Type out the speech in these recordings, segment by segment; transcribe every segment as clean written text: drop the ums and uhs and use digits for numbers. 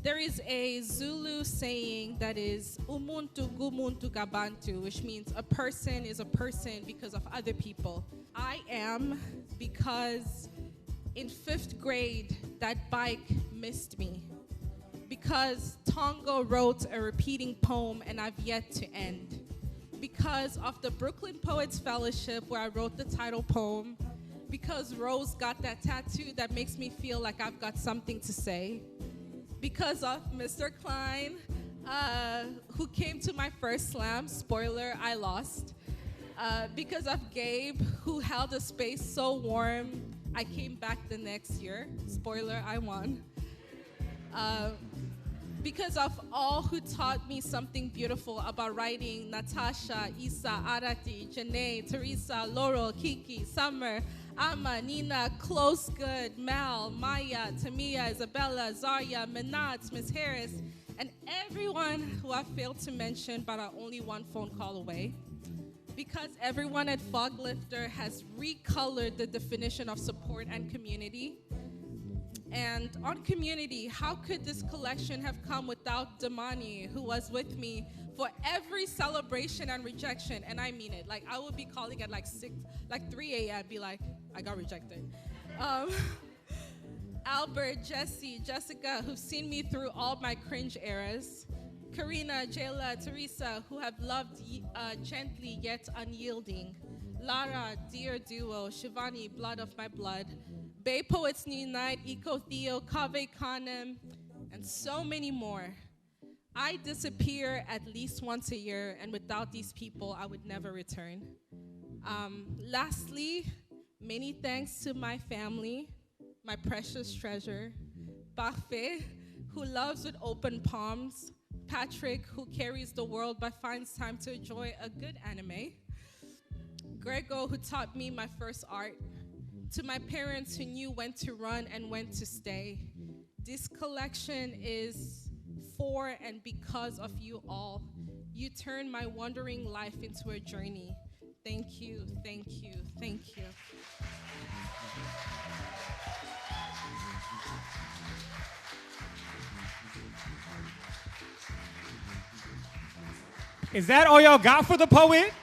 There is a Zulu saying that is umuntu gumuntu gabantu, which means a person is a person because of other people. I am because in 5th grade, that bike missed me. Because Tongo wrote a repeating poem and I've yet to end. Because of the Brooklyn Poets Fellowship where I wrote the title poem. Because Rose got that tattoo that makes me feel like I've got something to say. Because of Mr. Klein, who came to my first slam. Spoiler, I lost. Because of Gabe, who held a space so warm, I came back the next year. Spoiler, I won. Because of all who taught me something beautiful about writing: Natasha, Isa, Arati, Janae, Teresa, Laurel, Kiki, Summer, Amma, Nina, Close Good, Mal, Maya, Tamia, Isabella, Zarya, Minat, Miss Harris, and everyone who I failed to mention but are only one phone call away. Because everyone at Foglifter has recolored the definition of support and community. And on community, how could this collection have come without Damani, who was with me for every celebration and rejection? And I mean it. Like, I would be calling at like 3 a.m. be like, I got rejected. Albert, Jesse, Jessica, who've seen me through all my cringe eras. Karina, Jayla, Teresa, who have loved gently yet unyielding. Lara, dear duo, Shivani, blood of my blood. Bay Poets Unite, Eco Theo, Kave Kanem, and so many more. I disappear at least once a year, and without these people, I would never return. Lastly, many thanks to my family, my precious treasure, Parfait, who loves with open palms, Patrick, who carries the world but finds time to enjoy a good anime, Grego, who taught me my first art, to my parents who knew when to run and when to stay. This collection is for and because of you all. You turn my wandering life into a journey. Thank you, thank you, thank you. Is that all y'all got for the poet?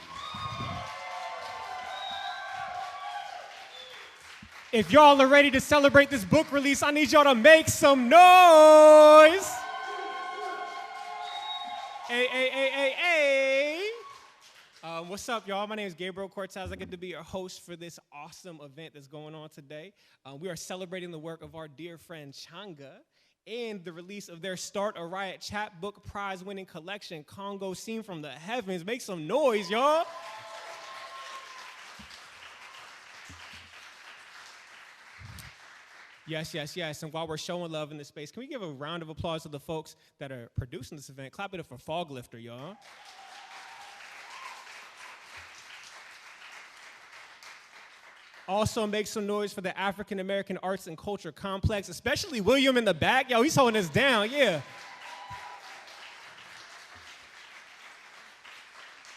If y'all are ready to celebrate this book release, I need y'all to make some noise. Hey. What's up, y'all? My name is Gabriel Cortez. I get to be your host for this awesome event that's going on today. We are celebrating the work of our dear friend Cianga and the release of their Start a Riot chapbook prize-winning collection, Congo Seen from the Heavens. Make some noise, y'all. Yes. And while we're showing love in this space, can we give a round of applause to the folks that are producing this event? Clap it up for Foglifter, y'all. Also make some noise for the African American Arts and Culture Complex, especially William in the back. Yo, he's holding us down, yeah.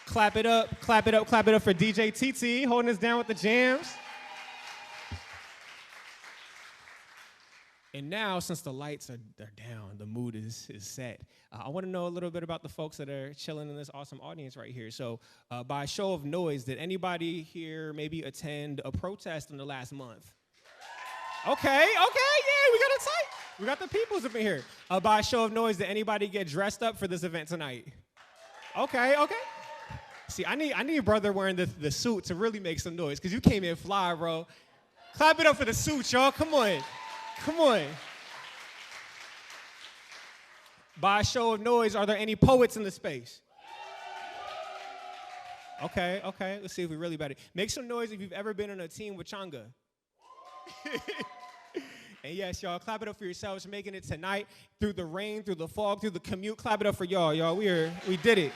Clap it up for DJ TT, holding us down with the jams. And now, since the lights are down, the mood is set, I want to know a little bit about the folks that are chilling in this awesome audience right here. So by a show of noise, did anybody here maybe attend a protest in the last month? Okay, yeah, we got the peoples up in here. By a show of noise, did anybody get dressed up for this event tonight? Okay. See, I need a brother wearing the suit to really make some noise, because you came in fly, bro. Clap it up for the suit, y'all, come on. By a show of noise, are there any poets in the space? Okay. Let's see if we really better. Make some noise if you've ever been on a team with Cianga. And yes, y'all, clap it up for yourselves for making it tonight through the rain, through the fog, through the commute. Clap it up for y'all. We did it.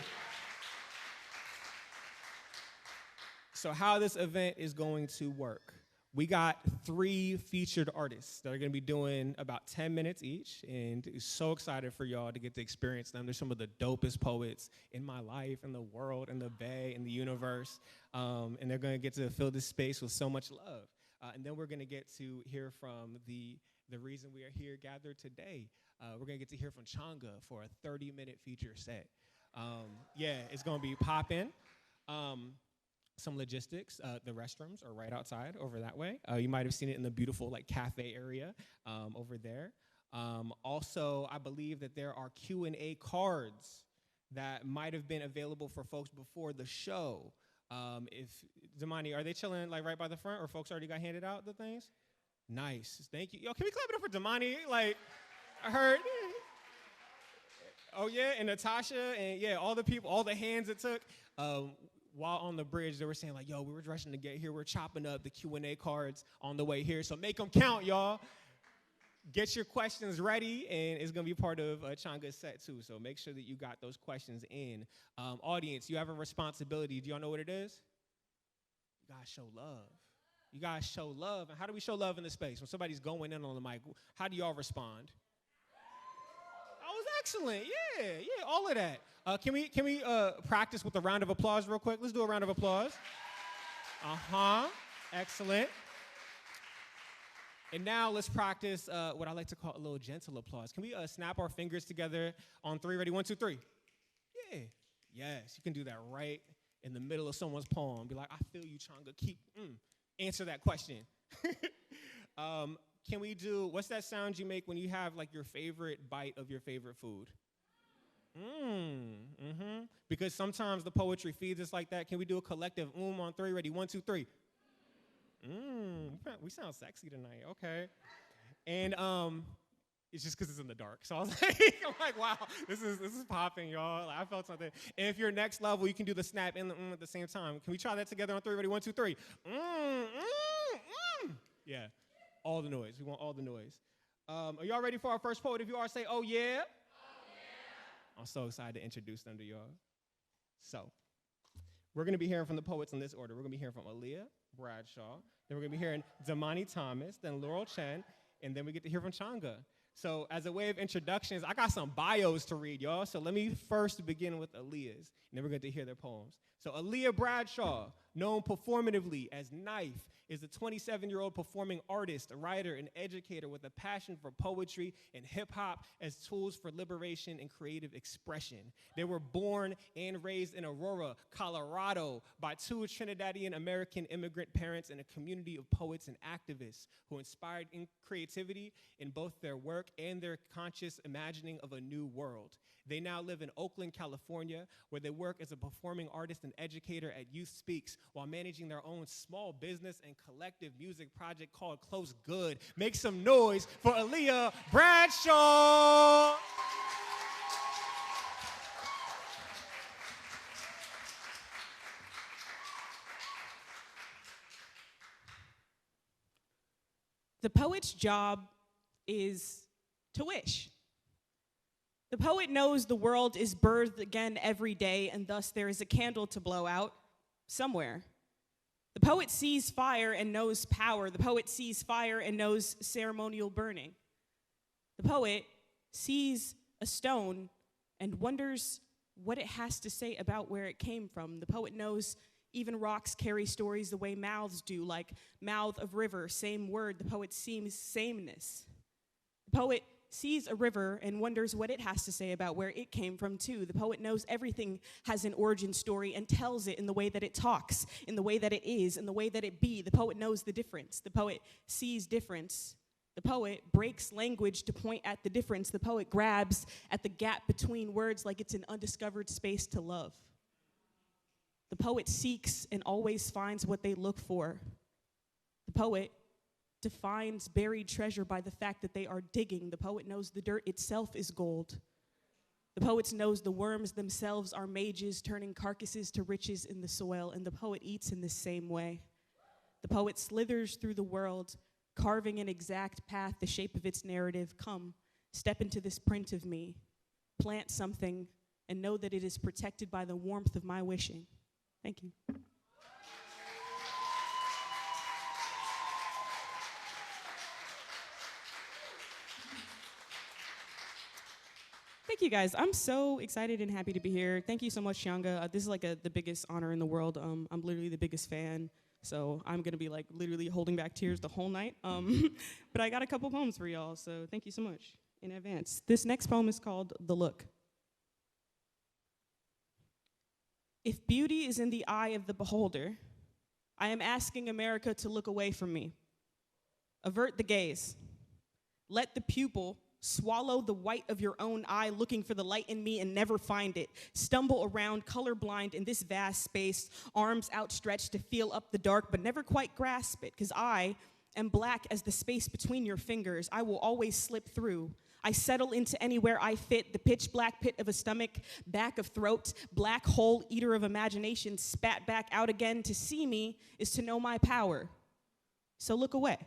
So how this event is going to work. We got 3 featured artists that are going to be doing about 10 minutes each, and so excited for y'all to get to experience them. They're some of the dopest poets in my life, in the world, in the Bay, in the universe, and they're going to get to fill this space with so much love. And then we're going to get to hear from the reason we are here gathered today. we're going to get to hear from Cianga for a 30-minute feature set. Yeah, it's going to be popping. Some logistics, the restrooms are right outside over that way. You might have seen it in the beautiful like cafe area over there. Also, I believe that there are Q&A cards that might have been available for folks before the show. If Damani, are they chilling like right by the front, or folks already got handed out the things? Nice, thank you. Yo, can we clap it up for Damani? Like, I heard. Oh yeah, and Natasha, and yeah, all the people, all the hands it took. While on the bridge, they were saying like, yo, we were rushing to get here. We're chopping up the Q&A cards on the way here, so make them count, y'all. Get your questions ready, and it's going to be part of Cianga's set, too, so make sure that you got those questions in. Audience, you have a responsibility. Do y'all know what it is? You got to show love. You got to show love. And how do we show love in this space? When somebody's going in on the mic, how do y'all respond? That was excellent. Yeah, all of that. Can we practice with a round of applause real quick? Let's do a round of applause. Excellent. And now let's practice what I like to call a little gentle applause. Can we snap our fingers together on 3? Ready? 1, 2, 3. Yeah. Yes, you can do that right in the middle of someone's poem. Be like, I feel you, Cianga. Answer that question. Can we do, what's that sound you make when you have like your favorite bite of your favorite food? Because sometimes the poetry feeds us like that. Can we do a collective on 3? Ready? 1, 2, 3. We sound sexy tonight. Okay. And it's just because it's in the dark. So I was like, I'm like, wow, this is popping, y'all. Like, I felt something. And if you're next level, you can do the snap and the at the same time. Can we try that together on 3? Ready? 1, 2, 3. Yeah. All the noise. We want all the noise. Are y'all ready for our first poet? If you are, say, oh, yeah. Oh, yeah. I'm so excited to introduce them to y'all. So we're going to be hearing from the poets in this order. We're going to be hearing from Aaliyah Bradshaw. Then we're going to be hearing Damani Thomas, then Laurel Chen, and then we get to hear from Cianga. So as a way of introductions, I got some bios to read, y'all. So let me first begin with Aaliyah's, and then we're going to hear their poems. So Aaliyah Bradshaw, known performatively as Knife, is a 27-year-old performing artist, a writer, and educator with a passion for poetry and hip-hop as tools for liberation and creative expression. They were born and raised in Aurora, Colorado, by 2 Trinidadian American immigrant parents and a community of poets and activists who inspired creativity in both their work and their conscious imagining of a new world. They now live in Oakland, California, where they work as a performing artist and educator at Youth Speaks while managing their own small business and collective music project called Close Good. Make some noise for Aaliyah Bradshaw. The poet's job is to wish. The poet knows the world is birthed again every day, and thus there is a candle to blow out somewhere. The poet sees fire and knows power. The poet sees fire and knows ceremonial burning. The poet sees a stone and wonders what it has to say about where it came from. The poet knows even rocks carry stories the way mouths do, like mouth of river, same word. The poet sees sameness. The poet sees a river and wonders what it has to say about where it came from too. The poet knows everything has an origin story and tells it in the way that it talks, in the way that it is, in the way that it be. The poet knows the difference. The poet sees difference. The poet breaks language to point at the difference. The poet grabs at the gap between words like it's an undiscovered space to love. The poet seeks and always finds what they look for. The poet defines buried treasure by the fact that they are digging. The poet knows the dirt itself is gold. The poet knows the worms themselves are mages, turning carcasses to riches in the soil, and the poet eats in the same way. The poet slithers through the world, carving an exact path, the shape of its narrative. Come, step into this print of me, plant something, and know that it is protected by the warmth of my wishing. Thank you. Thank you, guys. I'm so excited and happy to be here. Thank you so much, Cianga. This is like the biggest honor in the world. I'm literally the biggest fan, so I'm gonna be like literally holding back tears the whole night. But I got a couple poems for y'all, so thank you so much. in advance. This next poem is called The Look. If beauty is in the eye of the beholder, I am asking America to look away from me. Avert the gaze. Let the pupil swallow the white of your own eye, looking for the light in me and never find it. Stumble around colorblind in this vast space, arms outstretched to feel up the dark, but never quite grasp it, because I am black as the space between your fingers. I will always slip through. I settle into anywhere I fit, the pitch black pit of a stomach, back of throat, black hole, eater of imagination, spat back out again. To see me is to know my power. So look away.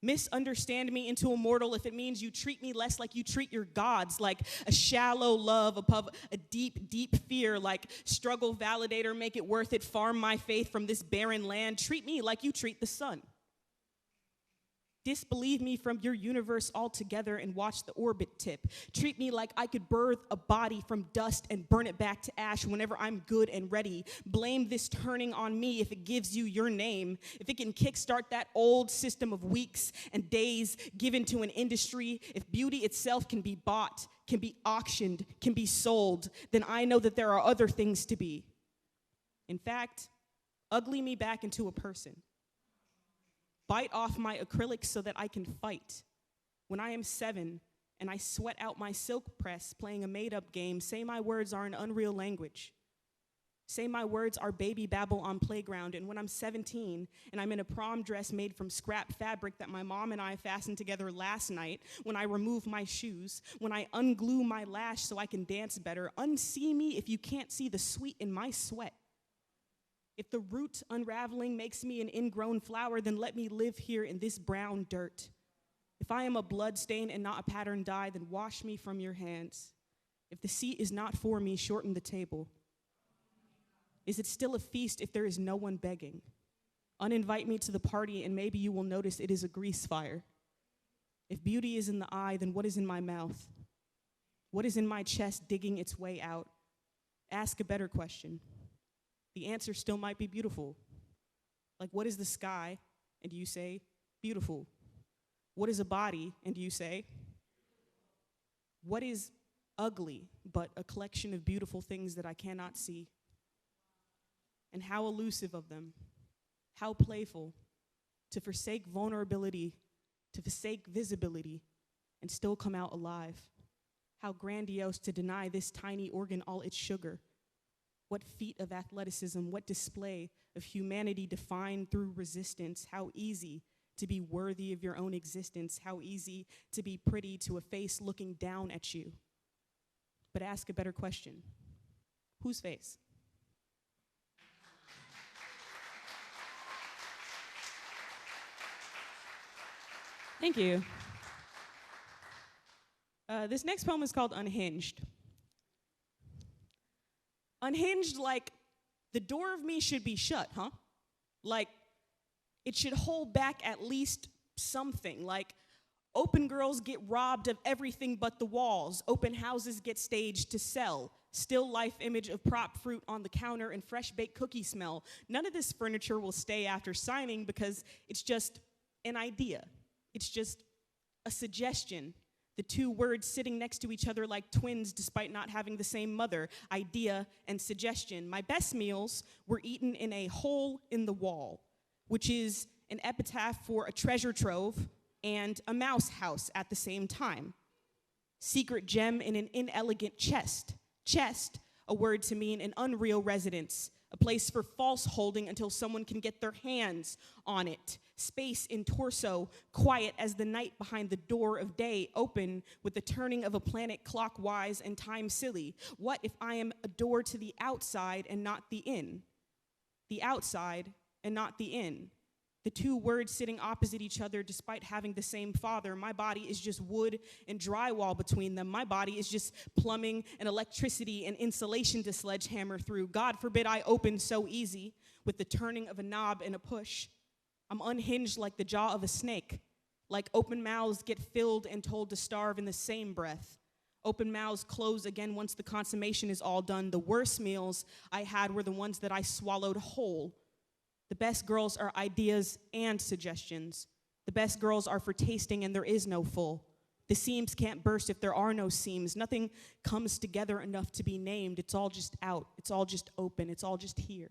Misunderstand me into a mortal if it means you treat me less like you treat your gods, like a shallow love above a deep, deep fear, like struggle validator, make it worth it, farm my faith from this barren land. Treat me like you treat the sun. Disbelieve me from your universe altogether and watch the orbit tip. Treat me like I could birth a body from dust and burn it back to ash whenever I'm good and ready. Blame this turning on me if it gives you your name. If it can kickstart that old system of weeks and days given to an industry, if beauty itself can be bought, can be auctioned, can be sold, then I know that there are other things to be. In fact, ugly me back into a person. Bite off my acrylics so that I can fight. When I am 7 and I sweat out my silk press playing a made-up game, say my words are an unreal language. Say my words are baby babble on playground. And when I'm 17 and I'm in a prom dress made from scrap fabric that my mom and I fastened together last night, when I remove my shoes, when I unglue my lash so I can dance better, unsee me if you can't see the sweet in my sweat. If the root unraveling makes me an ingrown flower, then let me live here in this brown dirt. If I am a blood stain and not a pattern dye, then wash me from your hands. If the seat is not for me, shorten the table. Is it still a feast if there is no one begging? Uninvite me to the party and maybe you will notice it is a grease fire. If beauty is in the eye, then what is in my mouth? What is in my chest digging its way out? Ask a better question. The answer still might be beautiful. Like, what is the sky? And you say, beautiful. What is a body? And you say, what is ugly but a collection of beautiful things that I cannot see? And how elusive of them, how playful to forsake vulnerability, to forsake visibility, and still come out alive. How grandiose to deny this tiny organ all its sugar. What feat of athleticism, what display of humanity defined through resistance. How easy to be worthy of your own existence. How easy to be pretty to a face looking down at you. But ask a better question. Whose face? Thank you. This next poem is called Unhinged. Unhinged, like the door of me should be shut, huh? Like it should hold back at least something. Like open girls get robbed of everything but the walls. Open houses get staged to sell. Still life image of prop fruit on the counter and fresh baked cookie smell. None of this furniture will stay after signing because it's just an idea. It's just a suggestion. The two words sitting next to each other like twins despite not having the same mother, idea and suggestion. My best meals were eaten in a hole in the wall, which is an epitaph for a treasure trove and a mouse house at the same time. Secret gem in an inelegant chest. Chest, a word to mean an unreal residence, a place for false holding until someone can get their hands on it. Space in torso, quiet as the night behind the door of day, open with the turning of a planet clockwise and time silly. What if I am a door to the outside and not the in? The outside and not the in. The two words sitting opposite each other despite having the same father. My body is just wood and drywall between them. My body is just plumbing and electricity and insulation to sledgehammer through. God forbid I open so easy with the turning of a knob and a push. I'm unhinged like the jaw of a snake. Like open mouths get filled and told to starve in the same breath. Open mouths close again once the consummation is all done. The worst meals I had were the ones that I swallowed whole. The best girls are ideas and suggestions. The best girls are for tasting and there is no full. The seams can't burst if there are no seams. Nothing comes together enough to be named. It's all just out. It's all just open. It's all just here.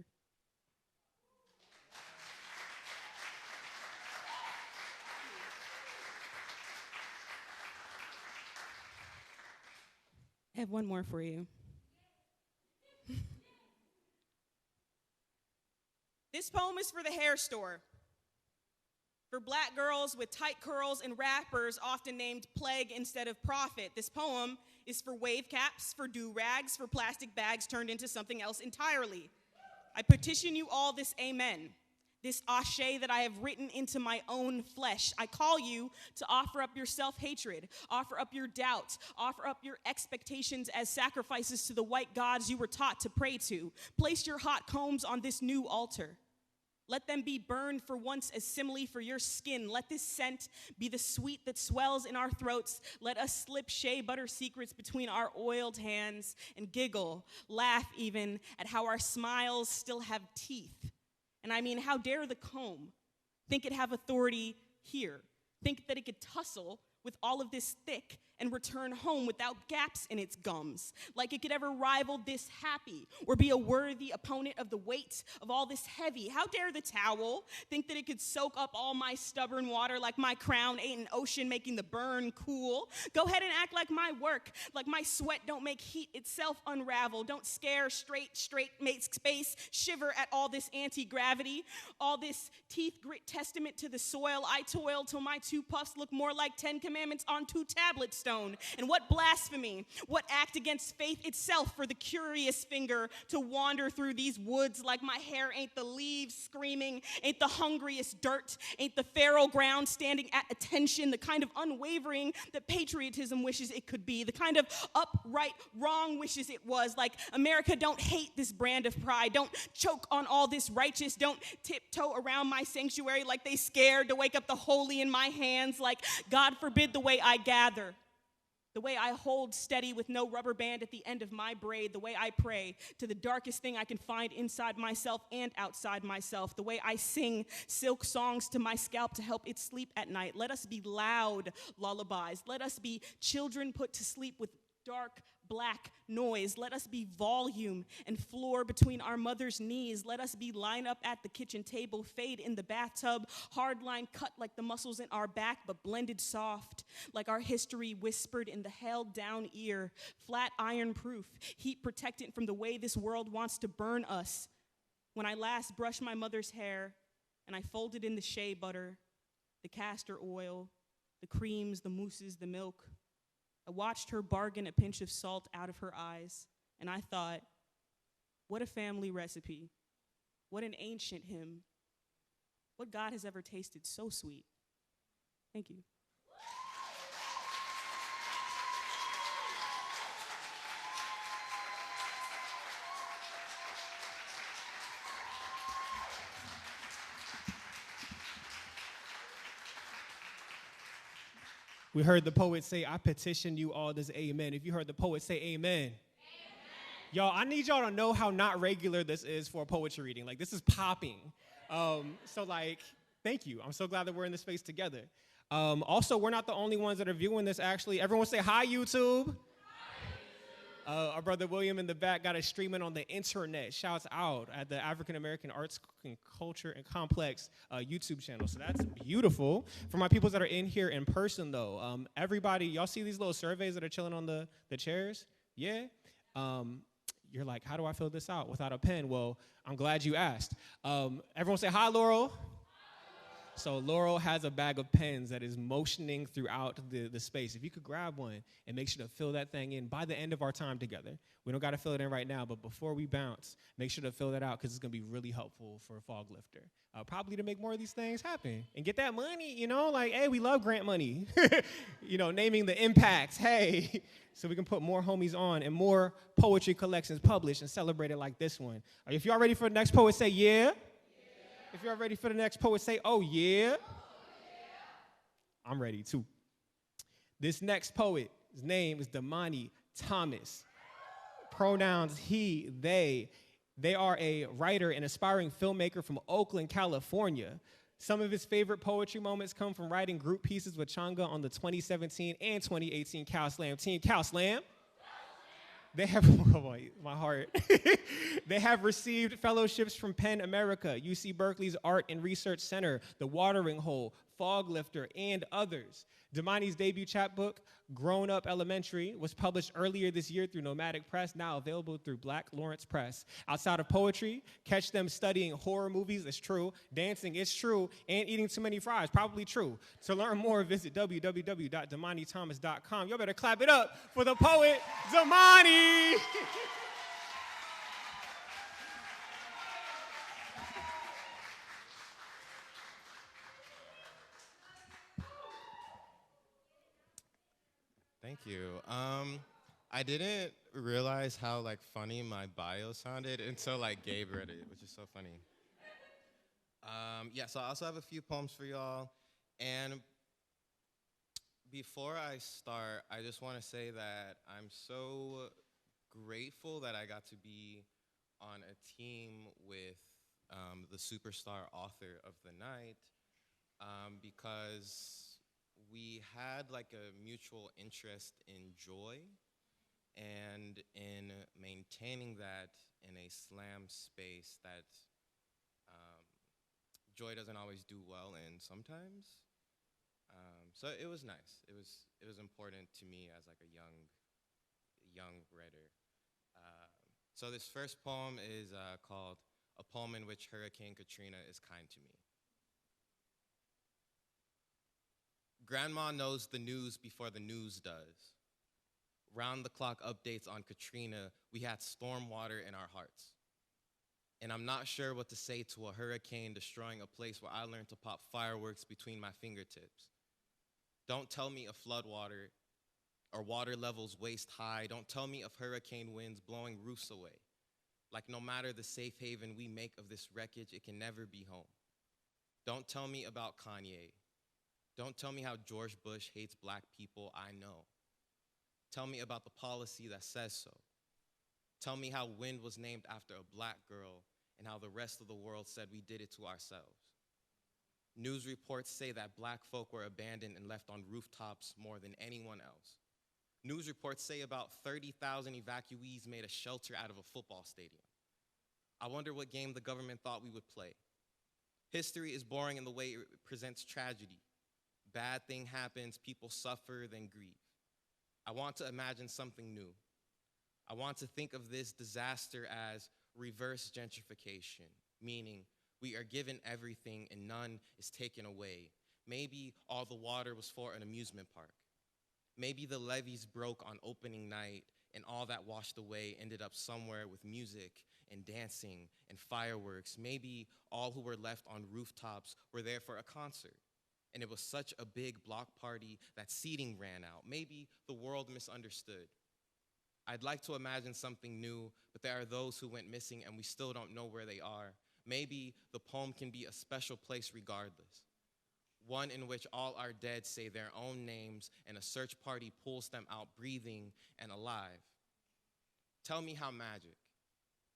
I have one more for you. This poem is for the hair store. For black girls with tight curls and rappers often named Plague instead of Prophet. This poem is for wave caps, for do-rags, for plastic bags turned into something else entirely. I petition you all this amen, this ashe that I have written into my own flesh. I call you to offer up your self-hatred, offer up your doubt, offer up your expectations as sacrifices to the white gods you were taught to pray to. Place your hot combs on this new altar. Let them be burned for once as simile for your skin. Let this scent be the sweet that swells in our throats. Let us slip shea butter secrets between our oiled hands and giggle, laugh even at how our smiles still have teeth. And I mean, how dare the comb think it have authority here? Think that it could tussle with all of this thick and return home without gaps in its gums, like it could ever rival this happy or be a worthy opponent of the weight of all this heavy. How dare the towel think that it could soak up all my stubborn water like my crown ain't an ocean making the burn cool? Go ahead and act like my work, like my sweat don't make heat itself unravel. Don't scare straight make space shiver at all this anti-gravity, all this teeth grit testament to the soil. I toil till my 2 puffs look more like 10 commandments on 2 tablets. And what blasphemy, what act against faith itself for the curious finger to wander through these woods like my hair ain't the leaves screaming, ain't the hungriest dirt, ain't the feral ground standing at attention, the kind of unwavering that patriotism wishes it could be, the kind of upright wrong wishes it was, like America don't hate this brand of pride, don't choke on all this righteous, don't tiptoe around my sanctuary like they scared to wake up the holy in my hands, like God forbid the way I gather. The way I hold steady with no rubber band at the end of my braid, the way I pray to the darkest thing I can find inside myself and outside myself, the way I sing silk songs to my scalp to help it sleep at night. Let us be loud lullabies. Let us be children put to sleep with dark black noise. Let us be volume and floor between our mother's knees. Let us be line up at the kitchen table, fade in the bathtub, hard line cut like the muscles in our back, but blended soft, like our history whispered in the held down ear, flat iron proof, heat protectant from the way this world wants to burn us. When I last brushed my mother's hair and I folded in the shea butter, the castor oil, the creams, the mousses, the milk, I watched her bargain a pinch of salt out of her eyes, and I thought, what a family recipe. What an ancient hymn. What God has ever tasted so sweet. Thank you. We heard the poet say, I petition you all this amen. If you heard the poet say amen. Amen. Y'all, I need y'all to know how not regular this is for a poetry reading. Like, this is popping. So, like, thank you. I'm so glad that we're in this space together. Also, we're not the only ones that are viewing this, actually. Everyone say, hi, YouTube. Our brother William in the back got us streaming on the internet. Shouts out at the African American Arts and Culture and Complex YouTube channel. So that's beautiful. For my peoples that are in here in person, though, everybody, y'all see these little surveys that are chilling on the chairs? Yeah? You're like, how do I fill this out without a pen? Well, I'm glad you asked. Everyone say, hi, Laurel. So Laurel has a bag of pens that is motioning throughout the space. If you could grab one and make sure to fill that thing in by the end of our time together. We don't got to fill it in right now, but before we bounce, make sure to fill that out because it's going to be really helpful for a fog lifter. Probably to make more of these things happen and get that money, you know, like, hey, we love grant money. You know, naming the impacts, hey, so we can put more homies on and more poetry collections published and celebrated like this one. If y'all ready for the next poet, say yeah. If you're ready for the next poet, say, oh, yeah. I'm ready, too. This next poet, his name is Damani Thomas. Pronouns he, they. They are a writer and aspiring filmmaker from Oakland, California. Some of his favorite poetry moments come from writing group pieces with Cianga on the 2017 and 2018 Cal Slam team. Cal Slam. They have, oh boy, my heart. They have received fellowships from Penn America, UC Berkeley's Art and Research Center, The Watering Hole, Fog Lifter, and others. Damani's debut chapbook, Grown Up Elementary, was published earlier this year through Nomadic Press, now available through Black Lawrence Press. Outside of poetry, catch them studying horror movies, it's true, dancing, it's true, and eating too many fries, probably true. To learn more, visit www.damanithomas.com. Y'all better clap it up for the poet, Damani! Thank you. I didn't realize how funny my bio sounded until Gabe read it, which is so funny. Yeah, so I also have a few poems for y'all. And before I start, I just want to say that I'm so grateful that I got to be on a team with the superstar author of the night, because we had a mutual interest in joy and in maintaining that in a slam space that joy doesn't always do well in sometimes. So it was nice. It was important to me as a young writer. So this first poem is called A Poem in Which Hurricane Katrina is Kind to Me. Grandma knows the news before the news does. Round-the-clock updates on Katrina, we had storm water in our hearts. And I'm not sure what to say to a hurricane destroying a place where I learned to pop fireworks between my fingertips. Don't tell me of floodwater or water levels waist high. Don't tell me of hurricane winds blowing roofs away. No matter the safe haven we make of this wreckage, it can never be home. Don't tell me about Kanye. Don't tell me how George Bush hates black people, I know. Tell me about the policy that says so. Tell me how wind was named after a black girl and how the rest of the world said we did it to ourselves. News reports say that black folk were abandoned and left on rooftops more than anyone else. News reports say about 30,000 evacuees made a shelter out of a football stadium. I wonder what game the government thought we would play. History is boring in the way it presents tragedy. Bad thing happens, people suffer, then grieve. I want to imagine something new. I want to think of this disaster as reverse gentrification, meaning we are given everything and none is taken away. Maybe all the water was for an amusement park. Maybe the levees broke on opening night and all that washed away ended up somewhere with music and dancing and fireworks. Maybe all who were left on rooftops were there for a concert. And it was such a big block party that seating ran out. Maybe the world misunderstood. I'd like to imagine something new, but there are those who went missing and we still don't know where they are. Maybe the poem can be a special place regardless. One in which all our dead say their own names and a search party pulls them out breathing and alive. Tell me how magic.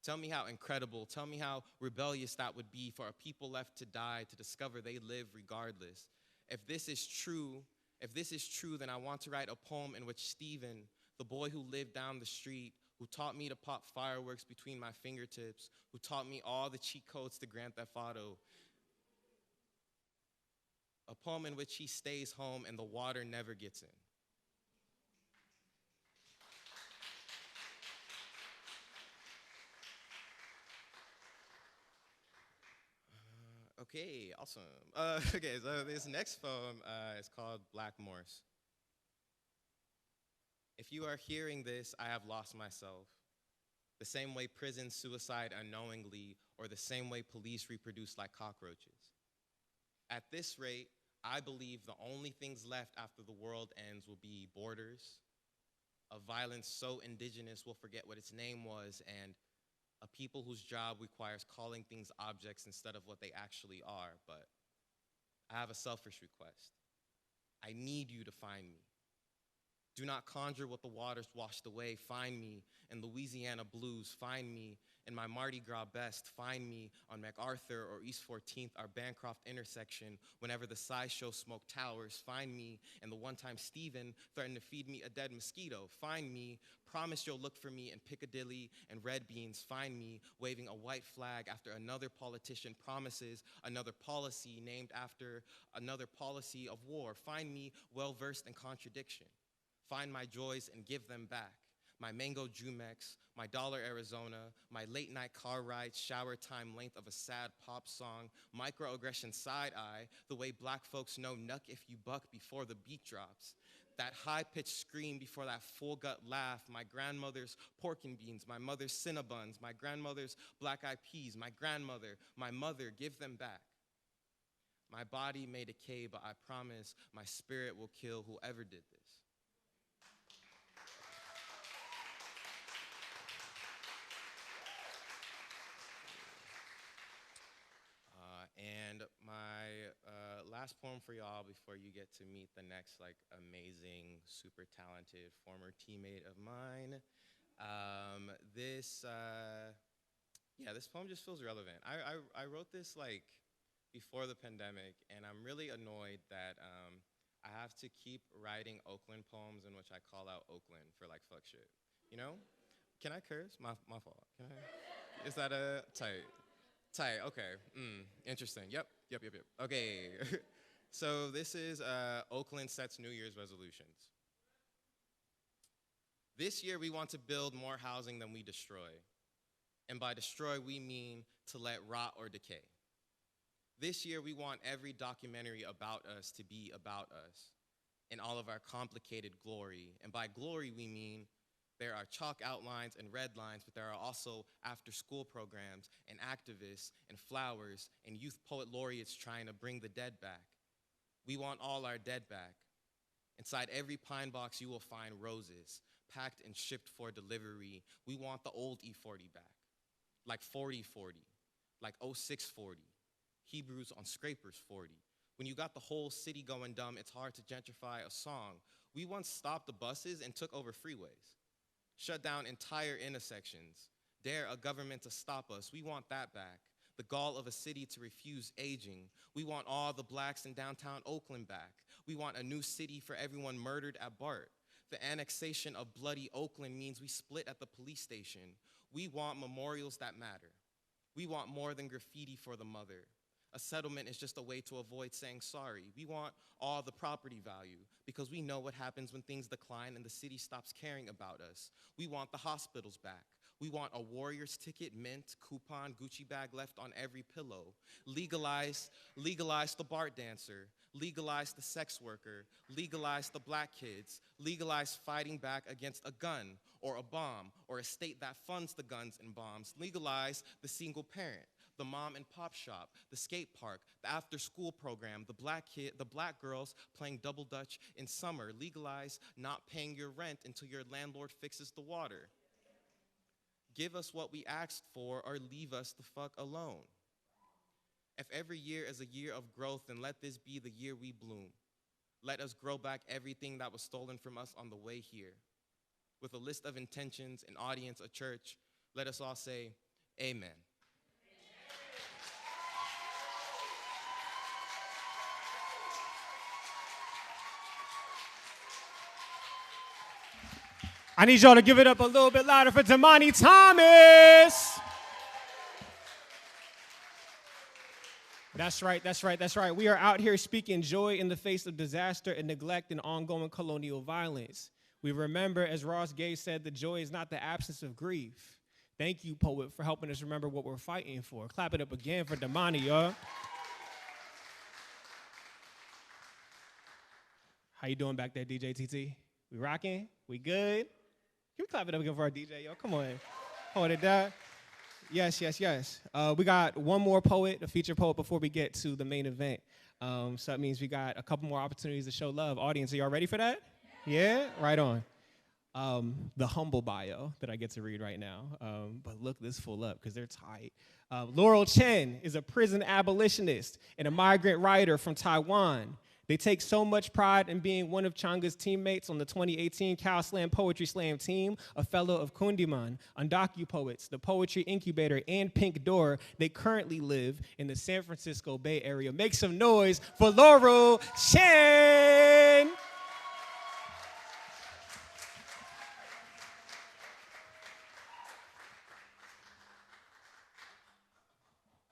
Tell me how incredible. Tell me how rebellious that would be for a people left to die to discover they live regardless. If this is true, then I want to write a poem in which Stephen, the boy who lived down the street, who taught me to pop fireworks between my fingertips, who taught me all the cheat codes to Grand Theft Auto, a poem in which he stays home and the water never gets in. Okay, awesome. Okay, so this next poem is called Black Morse. If you are hearing this, I have lost myself. The same way prisons suicide unknowingly, or the same way police reproduce like cockroaches. At this rate, I believe the only things left after the world ends will be borders, a violence so indigenous we'll forget what its name was, and a people whose job requires calling things objects instead of what they actually are. But I have a selfish request. I need you to find me. Do not conjure what the waters washed away. Find me in Louisiana blues. Find me in my Mardi Gras best. Find me on MacArthur or East 14th, our Bancroft intersection, whenever the sideshow smoke towers. Find me in the one time Stephen threatened to feed me a dead mosquito. Find me, promise you'll look for me in Piccadilly and Red Beans. Find me waving a white flag after another politician promises another policy named after another policy of war. Find me well-versed in contradiction. Find my joys and give them back. My mango Jumex, my dollar Arizona, my late night car rides, shower time length of a sad pop song, microaggression side eye, the way black folks know nuck if you buck before the beat drops. That high-pitched scream before that full-gut laugh, my grandmother's pork and beans, my mother's Cinnabons, my grandmother's black-eyed peas, my grandmother, my mother, give them back. My body may decay, but I promise my spirit will kill whoever did this. And my last poem for y'all before you get to meet the next amazing, super talented former teammate of mine. This poem just feels relevant. I wrote this before the pandemic, and I'm really annoyed that I have to keep writing Oakland poems in which I call out Oakland for fuck shit. You know? Can I curse? My fault. Can I? Is that a tight? Tight, okay, interesting, yep. Okay, so this is Oakland Sets New Year's resolutions. This year we want to build more housing than we destroy. And by destroy, we mean to let rot or decay. This year we want every documentary about us to be about us in all of our complicated glory. And by glory, we mean there are chalk outlines and red lines, but there are also after-school programs and activists and flowers and youth poet laureates trying to bring the dead back. We want all our dead back. Inside every pine box, you will find roses, packed and shipped for delivery. We want the old E40 back, like 4040, like 0640, Hebrews on Scrapers 40. When you got the whole city going dumb, it's hard to gentrify a song. We once stopped the buses and took over freeways. Shut down entire intersections, dare a government to stop us. We want that back. The gall of a city to refuse aging. We want all the blacks in downtown Oakland back. We want a new city for everyone murdered at BART. The annexation of bloody Oakland means we split at the police station. We want memorials that matter. We want more than graffiti for the mother. A settlement is just a way to avoid saying sorry. We want all the property value because we know what happens when things decline and the city stops caring about us. We want the hospitals back. We want a Warriors ticket, mint, coupon, Gucci bag left on every pillow. Legalize the BART dancer. Legalize the sex worker. Legalize the black kids. Legalize fighting back against a gun or a bomb or a state that funds the guns and bombs. Legalize the single parent, the mom and pop shop, the skate park, the after-school program, the black girls playing double dutch in summer. Legalize not paying your rent until your landlord fixes the water. Give us what we asked for or leave us the fuck alone. If every year is a year of growth, then let this be the year we bloom. Let us grow back everything that was stolen from us on the way here. With a list of intentions, an audience, a church, let us all say, amen. I need y'all to give it up a little bit louder for Damani Thomas. That's right. We are out here speaking joy in the face of disaster and neglect and ongoing colonial violence. We remember, as Ross Gay said, the joy is not the absence of grief. Thank you, poet, for helping us remember what we're fighting for. Clap it up again for Damani, y'all. How you doing back there, DJ TT? We rocking? We good? Can we clap it up again for our DJ, yo? Come on. Hold it down. Yes. We got one more poet, a featured poet, before we get to the main event. So that means we got a couple more opportunities to show love. Audience, are y'all ready for that? Yeah? Right on. The humble bio that I get to read right now. But look this full up because they're tight. Laurel Chen is a prison abolitionist and a migrant writer from Taiwan. They take so much pride in being one of Cianga's teammates on the 2018 Cal Slam Poetry Slam team, a fellow of Kundiman, Undocu Poets, the Poetry Incubator, and Pink Door. They currently live in the San Francisco Bay Area. Make some noise for Laurel Chan!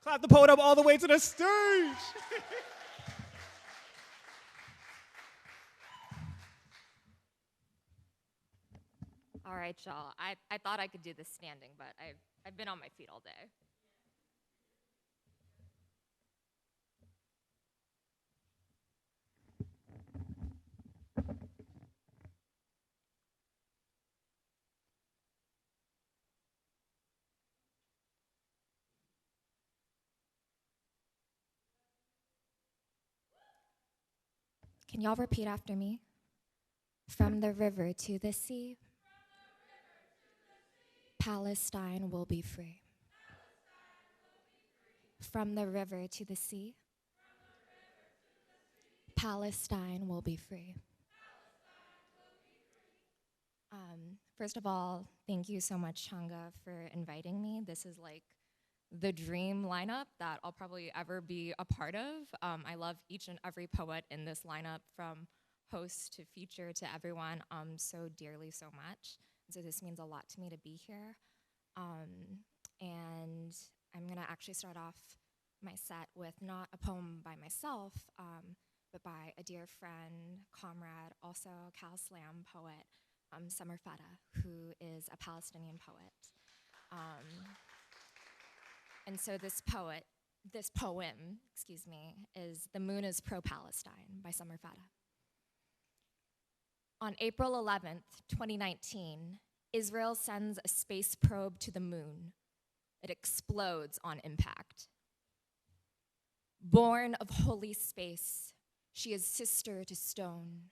Clap the poet up all the way to the stage. All right, y'all. I thought I could do this standing, but I've been on my feet all day. Can y'all repeat after me? From the river to the sea, Palestine will be free. From the river to the sea, Palestine will be free. First of all, thank you so much, Cianga, for inviting me. This is like the dream lineup that I'll probably ever be a part of. I love each and every poet in this lineup, from host to feature to everyone, so dearly, so much. So this means a lot to me to be here. And I'm gonna actually start off my set with not a poem by myself, but by a dear friend, comrade, also Cal Slam poet, Summer Fata, who is a Palestinian poet. And so this poem, is The Moon is Pro-Palestine by Summer Fata. On April 11th, 2019, Israel sends a space probe to the moon. It explodes on impact. Born of holy space, she is sister to stone,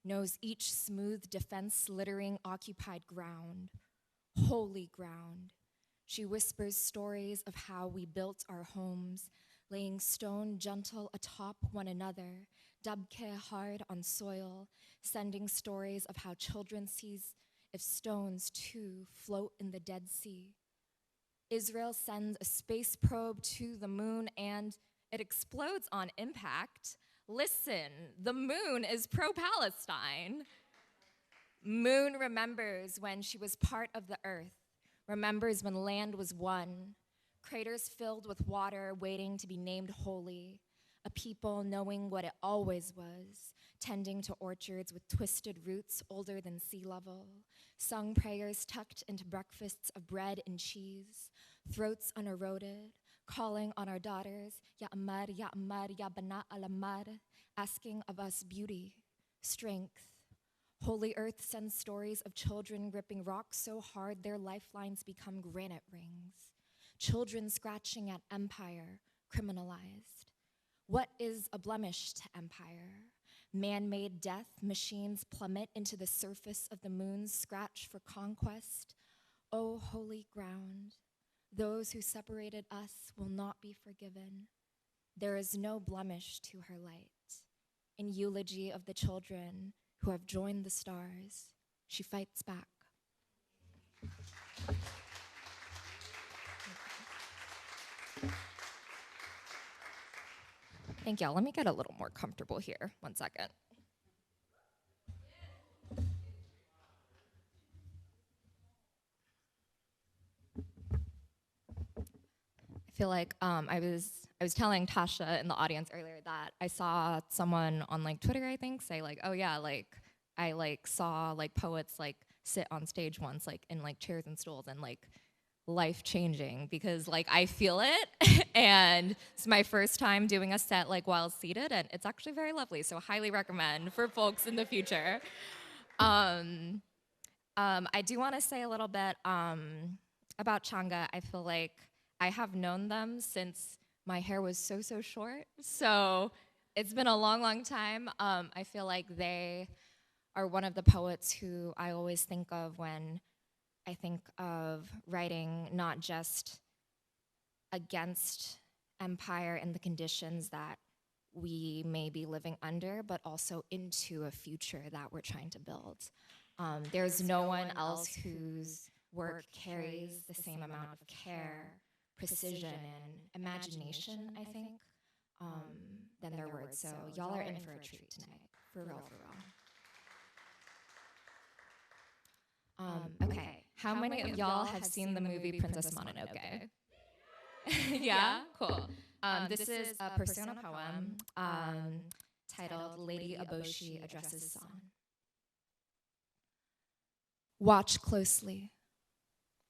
knows each smooth defense littering occupied ground, holy ground. She whispers stories of how we built our homes, laying stone gentle atop one another, dabke hard on soil, sending stories of how children sees if stones too float in the Dead Sea. Israel sends a space probe to the moon and it explodes on impact. Listen, the moon is pro-Palestine. Moon remembers when she was part of the earth, remembers when land was won, craters filled with water waiting to be named holy, a people knowing what it always was, tending to orchards with twisted roots older than sea level, sung prayers tucked into breakfasts of bread and cheese, throats uneroded, calling on our daughters, Ya Amar, Ya Amar, Ya Bana al-Amar, asking of us beauty, strength. Holy Earth sends stories of children gripping rocks so hard their lifelines become granite rings. Children scratching at empire, criminalized. What is a blemish to empire? Man-made death, machines plummet into the surface of the moon's scratch for conquest. Oh, holy ground, those who separated us will not be forgiven. There is no blemish to her light. In eulogy of the children who have joined the stars, she fights back. Thank y'all. Let me get a little more comfortable here. 1 second. I feel like I was telling Tasha in the audience earlier that I saw someone on like Twitter, I think, say like, oh yeah, like I like saw like poets like sit on stage once like in like chairs and stools, and like life changing, because like I feel it and it's my first time doing a set like while seated, and it's actually very lovely, so highly recommend for folks in the future. I do want to say a little bit about Cianga. I feel like I have known them since my hair was so short, so it's been a long time. I feel like they are one of the poets who I always think of when I think of writing not just against empire and the conditions that we may be living under, but also into a future that we're trying to build. There's no one else whose work carries the same amount of care, precision, and imagination, I think, than their words. So y'all are in for a treat tonight, for real, for real. Okay, how many of y'all have seen the movie Princess Mononoke? Yeah? Cool. This is a persona poem titled Lady Eboshi Addresses San. Watch closely.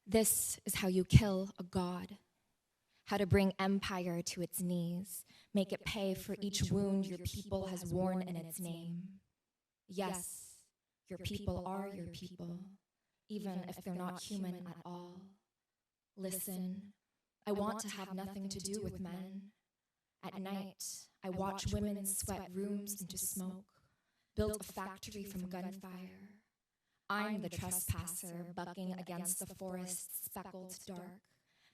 This is how you kill a god. How to bring empire to its knees, make it pay for each wound your people has worn in its name. Yes, your people are your people, even if they're not human at all. Listen, I want to have nothing to do with men. At night, I watch women sweat rooms into smoke, build a factory from gunfire. I'm the trespasser bucking against the forest's speckled dark,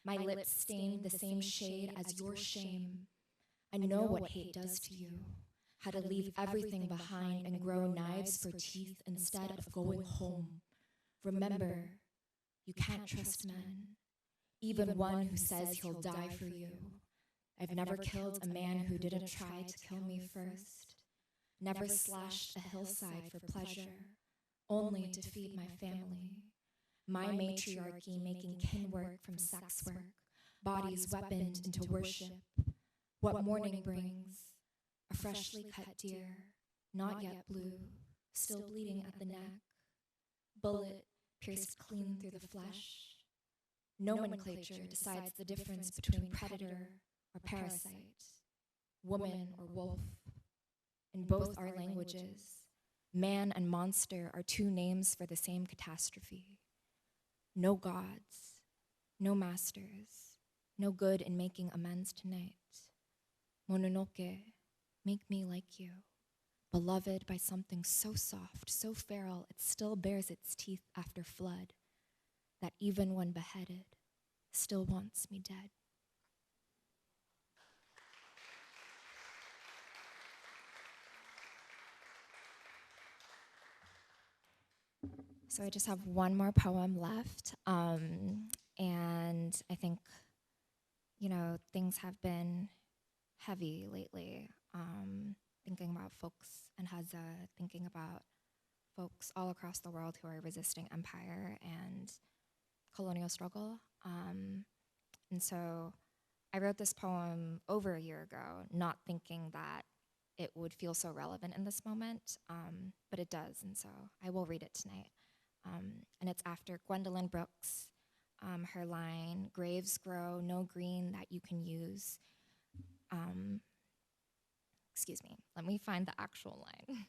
my lips stained the same shade as your shame. I know what hate does to you, how to leave everything behind and grow knives for teeth instead of going home. Remember, you can't trust men, even one who says he'll die for you. I've never killed a man who didn't try to kill me first, never slashed a hillside for pleasure, only to feed my family. My matriarchy making kin work from sex work, bodies weaponed into worship. What morning brings? A freshly cut deer, not yet blue, still bleeding at the neck. Bullet pierced clean through the flesh. Nomenclature decides the difference between predator or parasite, woman or wolf. In both our languages, man and monster are two names for the same catastrophe. No gods, no masters, no good in making amends tonight. Mononoke, make me like you, beloved by something so soft, so feral, it still bares its teeth after flood, that even when beheaded, still wants me dead. So I just have one more poem left, and I think, things have been heavy lately. Thinking about folks and Haza, thinking about folks all across the world who are resisting empire and colonial struggle. And so I wrote this poem over a year ago, not thinking that it would feel so relevant in this moment, but it does, and so I will read it tonight. And it's after Gwendolyn Brooks, her line, "Graves grow no green that you can use." Excuse me, let me find the actual line.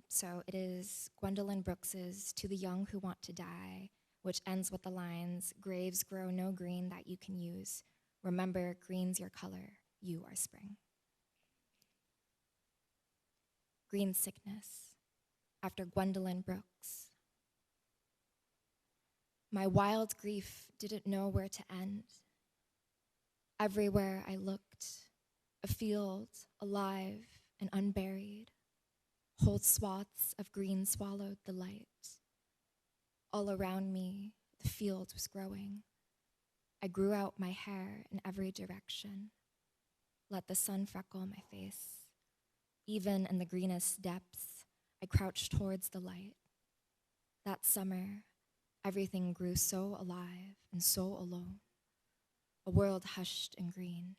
So it is Gwendolyn Brooks's "To the Young Who Want to Die," which ends with the lines, "Graves grow no green that you can use. Remember, green's your color, you are spring." Green sickness, after Gwendolyn Brooks. My wild grief didn't know where to end. Everywhere I looked, a field alive and unburied. Whole swaths of green swallowed the light. All around me, the field was growing. I grew out my hair in every direction. Let the sun freckle my face. Even in the greenest depths, I crouched towards the light. That summer, everything grew so alive and so alone. A world hushed in green.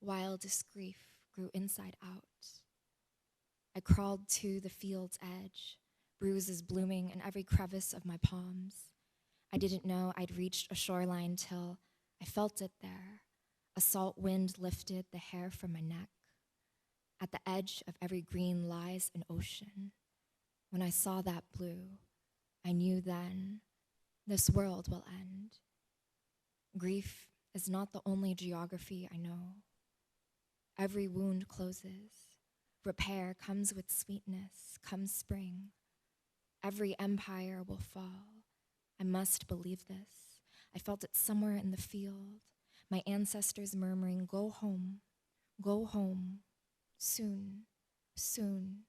Wildest grief grew inside out. I crawled to the field's edge, bruises blooming in every crevice of my palms. I didn't know I'd reached a shoreline till I felt it there. A salt wind lifted the hair from my neck. At the edge of every green lies an ocean. When I saw that blue, I knew then this world will end. Grief is not the only geography I know. Every wound closes. Repair comes with sweetness, come spring. Every empire will fall. I must believe this. I felt it somewhere in the field. My ancestors murmuring, go home, soon, soon.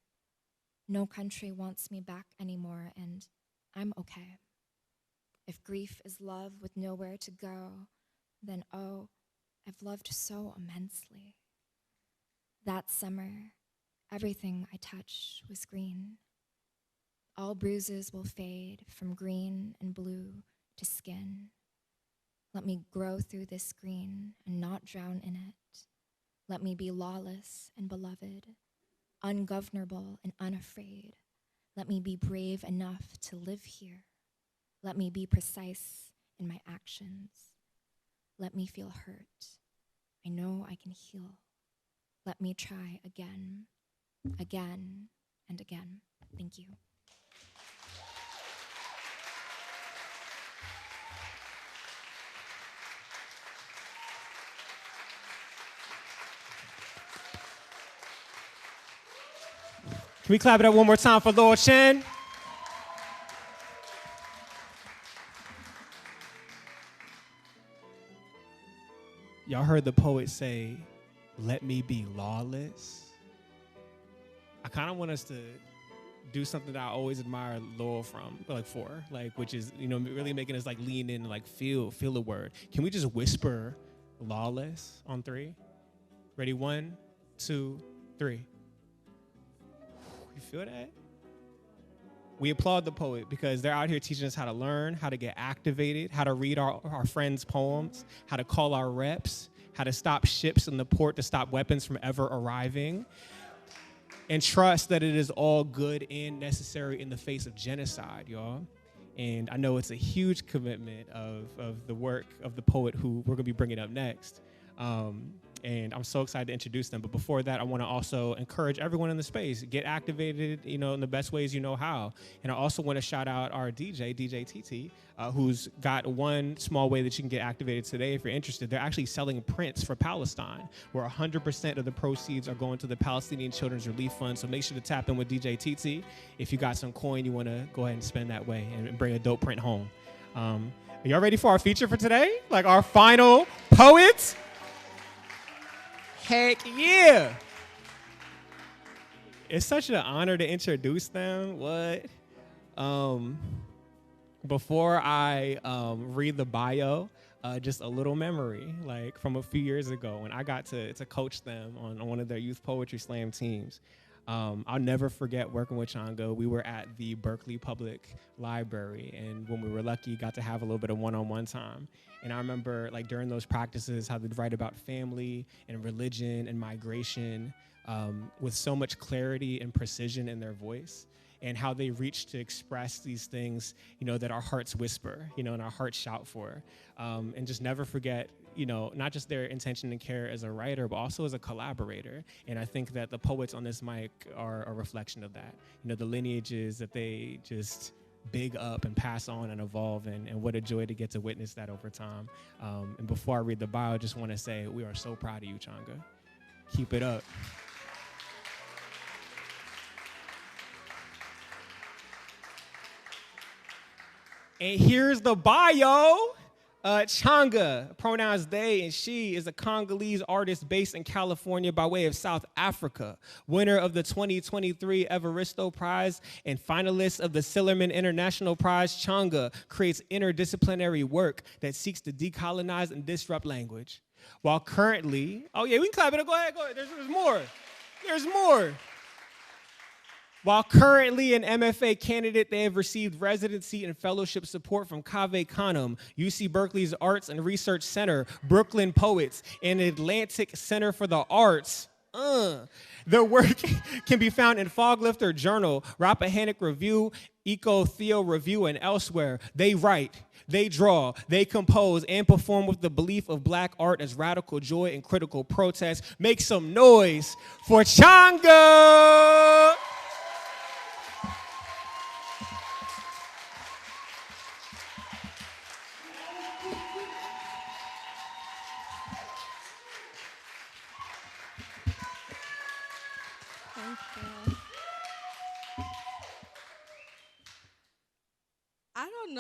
No country wants me back anymore, and I'm okay. If grief is love with nowhere to go, then oh, I've loved so immensely. That summer, everything I touched was green. All bruises will fade from green and blue to skin. Let me grow through this green and not drown in it. Let me be lawless and beloved, ungovernable and unafraid. Let me be brave enough to live here. Let me be precise in my actions. Let me feel hurt. I know I can heal. Let me try again, again, and again. Thank you. Can we clap it up one more time for Lord Chen? Y'all heard the poet say, let me be lawless. I kind of want us to do something that I always admire Lowell which is, really making us lean in and feel the word. Can we just whisper lawless on 3? Ready? 1, 2, 3. You feel that? We applaud the poet because they're out here teaching us how to learn, how to get activated, how to read our friends' poems, how to call our reps, how to stop ships in the port to stop weapons from ever arriving, and trust that it is all good and necessary in the face of genocide, y'all. And I know it's a huge commitment of the work of the poet who we're going to be bringing up next. And I'm so excited to introduce them. But before that, I want to also encourage everyone in the space, get activated, in the best ways you know how. And I also want to shout out our DJ TT, who's got one small way that you can get activated today if you're interested. They're actually selling prints for Palestine, where 100% of the proceeds are going to the Palestinian Children's Relief Fund. So make sure to tap in with DJ TT. If you got some coin you want to go ahead and spend that way and bring a dope print home. Are y'all ready for our feature for today? Our final poets? Heck yeah. It's such an honor to introduce them. What? Before I read the bio, just a little memory, from a few years ago when I got to coach them on one of their youth poetry slam teams. I'll never forget working with Cianga. We were at the Berkeley Public Library, and when we were lucky, got to have a little bit of one-on-one time. And I remember, during those practices, how they'd write about family and religion and migration with so much clarity and precision in their voice, and how they reach to express these things, that our hearts whisper, and our hearts shout for. And just never forget, not just their intention and care as a writer, but also as a collaborator. And I think that the poets on this mic are a reflection of that. The lineages that they just big up and pass on and evolve, and what a joy to get to witness that over time. And before I read the bio, I just want to say we are so proud of you, Cianga. Keep it up. And here's the bio. Cianga, pronouns they and she, is a Congolese artist based in California by way of South Africa, winner of the 2023 Evaristo Prize and finalist of the Sillerman International Prize. Cianga creates interdisciplinary work that seeks to decolonize and disrupt language. While currently, we can clap it up. Go ahead. There's more. There's more. While currently an MFA candidate, they have received residency and fellowship support from Cave Canem, UC Berkeley's Arts and Research Center, Brooklyn Poets, and Atlantic Center for the Arts. Their work can be found in Foglifter Journal, Rappahannock Review, Eco Theo Review, and elsewhere. They write, they draw, they compose, and perform with the belief of Black art as radical joy and critical protest. Make some noise for Cianga!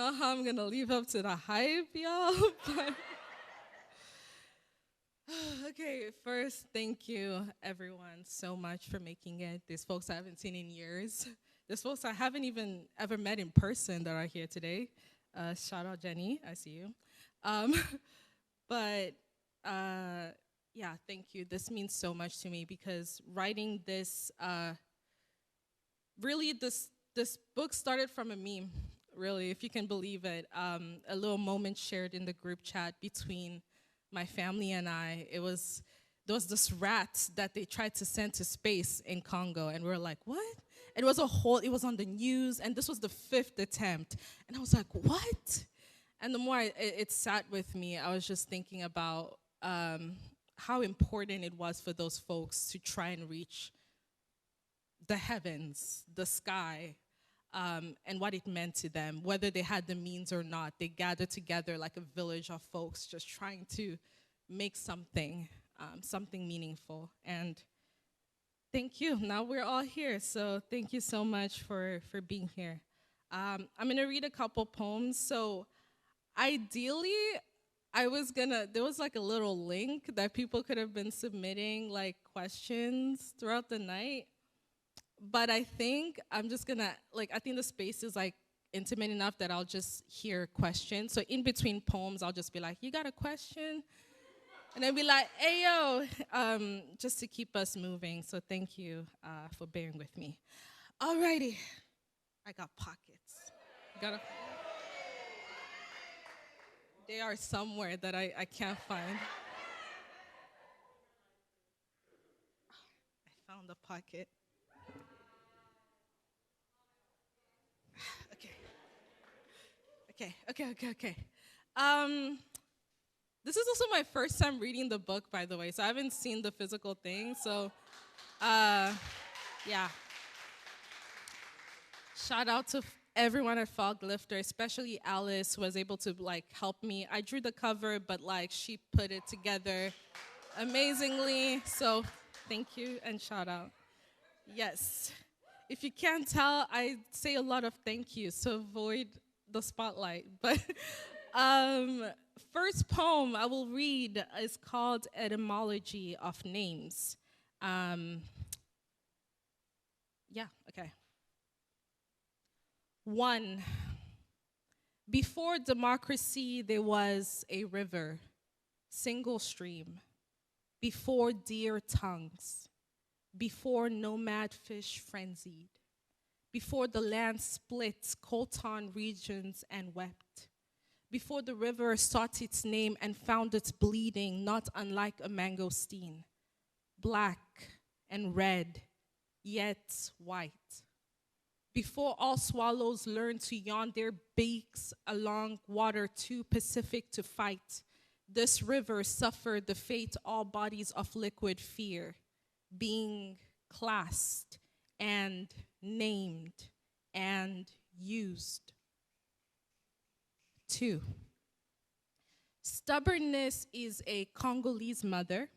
know how I'm gonna live up to the hype, y'all. But okay, first, thank you everyone so much for making it. There's folks I haven't seen in years. There's folks I haven't even ever met in person that are here today. Shout out Jenny, I see you. But yeah, thank you. This means so much to me because writing this, really this book started from a meme, really, if you can believe it. A little moment shared in the group chat between my family and I. There was this rat that they tried to send to space in Congo, and we were like, what? It was on the news, and this was the 5th attempt. And I was like, what? And the more it sat with me, I was just thinking about how important it was for those folks to try and reach the heavens, the sky, and what it meant to them, whether they had the means or not. They gathered together like a village of folks just trying to make something meaningful. And thank you. Now we're all here, so thank you so much for being here. I'm gonna read a couple poems. So ideally, there was like a little link that people could have been submitting like questions throughout the night. But I think I'm just gonna, I think the space is like intimate enough that I'll just hear questions. So in between poems, I'll just be like, you got a question? And I'll be like, hey, yo, just to keep us moving. So thank you for bearing with me. Alrighty, I got pockets. They are somewhere that I can't find. I found a pocket. Okay. This is also my first time reading the book, by the way, so I haven't seen the physical thing, so, yeah. Shout out to everyone at Fog Lifter, especially Alice, who was able to, help me. I drew the cover, but, she put it together amazingly, so thank you and shout out. Yes. If you can't tell, I say a lot of thank yous to avoid the spotlight, but first poem I will read is called Etymology of Names. Okay. 1. Before democracy, there was a river, single stream. Before deer tongues. Before nomad fish frenzied. Before the land split coltan regions and wept. Before the river sought its name and found it bleeding, not unlike a mangosteen. Black and red, yet white. Before all swallows learned to yawn their beaks along water too Pacific to fight, this river suffered the fate all bodies of liquid fear, being classed and named and used. 2. Stubbornness is a Congolese mother,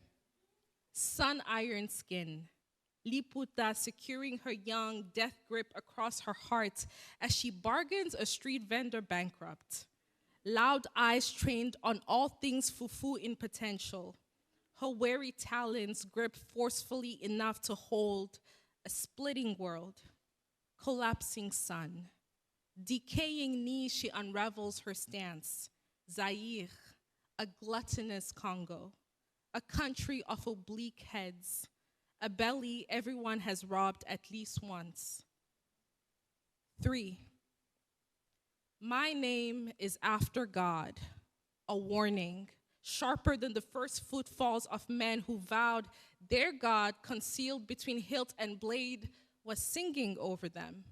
sun iron skin, Liputa securing her young death grip across her heart as she bargains a street vendor bankrupt. Loud eyes trained on all things fufu in potential. Her wary talons grip forcefully enough to hold a splitting world, collapsing sun. Decaying knees, she unravels her stance. Zaire, a gluttonous Congo, a country of oblique heads, a belly everyone has robbed at least once. 3. My name is after God, a warning, sharper than the first footfalls of men who vowed their God, concealed between hilt and blade, was singing over them.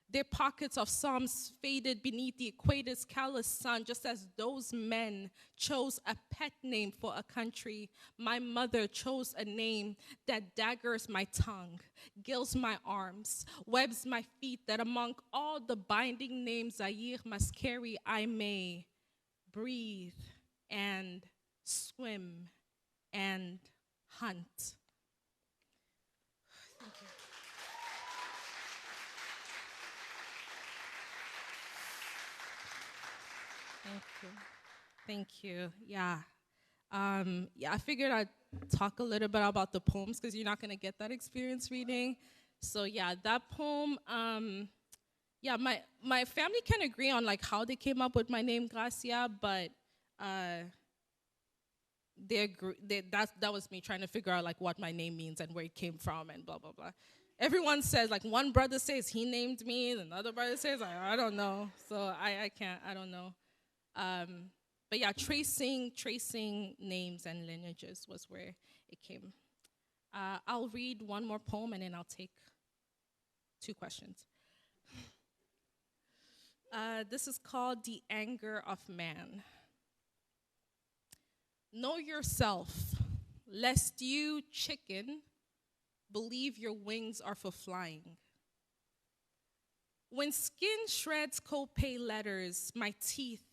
Their pockets of psalms faded beneath the equator's callous sun, just as those men chose a pet name for a country. My mother chose a name that daggers my tongue, gills my arms, webs my feet, that among all the binding names Zaire must carry, I may breathe and swim and hunt. Thank you. Thank you. Thank you. Yeah. Yeah, I figured I'd talk a little bit about the poems because you're not going to get that experience reading. So yeah, that poem, yeah, my family can agree on like how they came up with my name Gracia, but that was me trying to figure out like what my name means and where it came from and blah blah blah. Everyone says like one brother says he named me, and another brother says I don't know. So I can't, I don't know. But yeah, tracing names and lineages was where it came. I'll read one more poem and then I'll take 2 questions. This is called The Anger of Man. Know yourself, lest you, chicken, believe your wings are for flying. When skin shreds copay letters, my teeth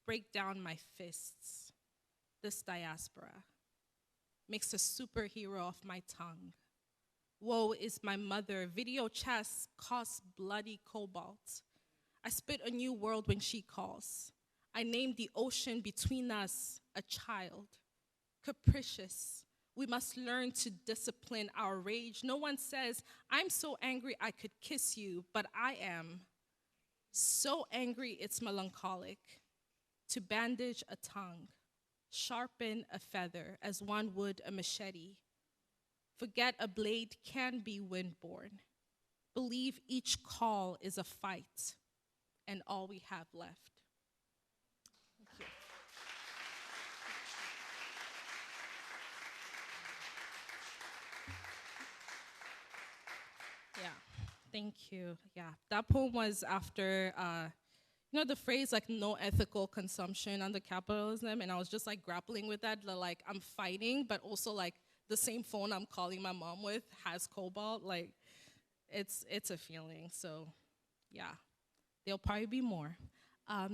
break down my fists. This diaspora makes a superhero of my tongue. Woe is my mother, video chess costs bloody cobalt. I spit a new world when she calls. I named the ocean between us a child, capricious. We must learn to discipline our rage. No one says, I'm so angry I could kiss you, but I am so angry it's melancholic. To bandage a tongue, sharpen a feather as one would a machete. Forget a blade can be windborne. Believe each call is a fight and all we have left. Thank you. Yeah, thank you. Yeah, that poem was after, the phrase like no ethical consumption under capitalism, and I was just like grappling with that, like I'm fighting, but also like the same phone I'm calling my mom with has cobalt. Like, it's a feeling. So, yeah, there'll probably be more.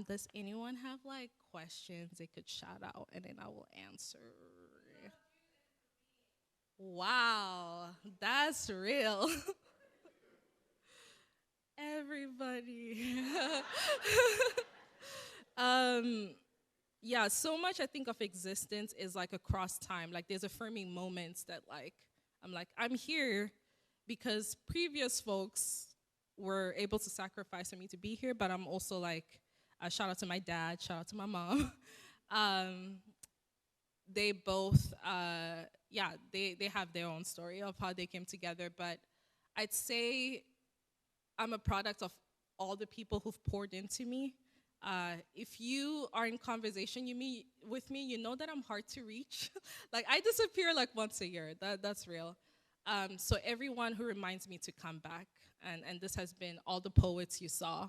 Does anyone have like questions they could shout out, and then I will answer? Wow, that's real. Everybody. Yeah, so much I think of existence is like across time. Like there's affirming moments that like, I'm here because previous folks were able to sacrifice for me to be here, but I'm also like, shout out to my dad, shout out to my mom. They both, they have their own story of how they came together, but I'd say I'm a product of all the people who've poured into me. If you are in conversation with me, you know that I'm hard to reach. Like I disappear like once a year, that's real. So everyone who reminds me to come back, and this has been all the poets you saw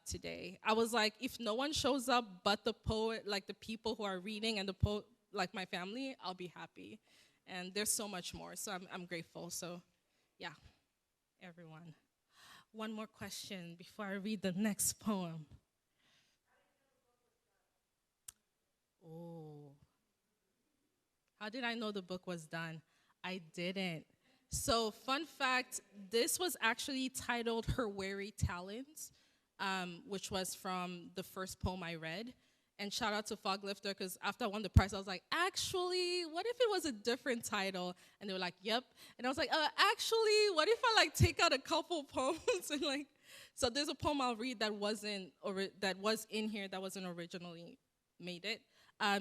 today. I was like, if no one shows up but the poet, like the people who are reading and the like my family, I'll be happy. And there's so much more, so I'm grateful. So yeah, everyone. One more question before I read the next poem. Oh. How did I know the book was done? I didn't. So fun fact, this was actually titled Her Wary Talents, which was from the first poem I read. And shout out to Foglifter, because after I won the prize, I was like, actually, what if it was a different title? And they were like, yep. And I was like, actually, what if I like take out a couple poems and like, so there's a poem I'll read that was in here that wasn't originally made it.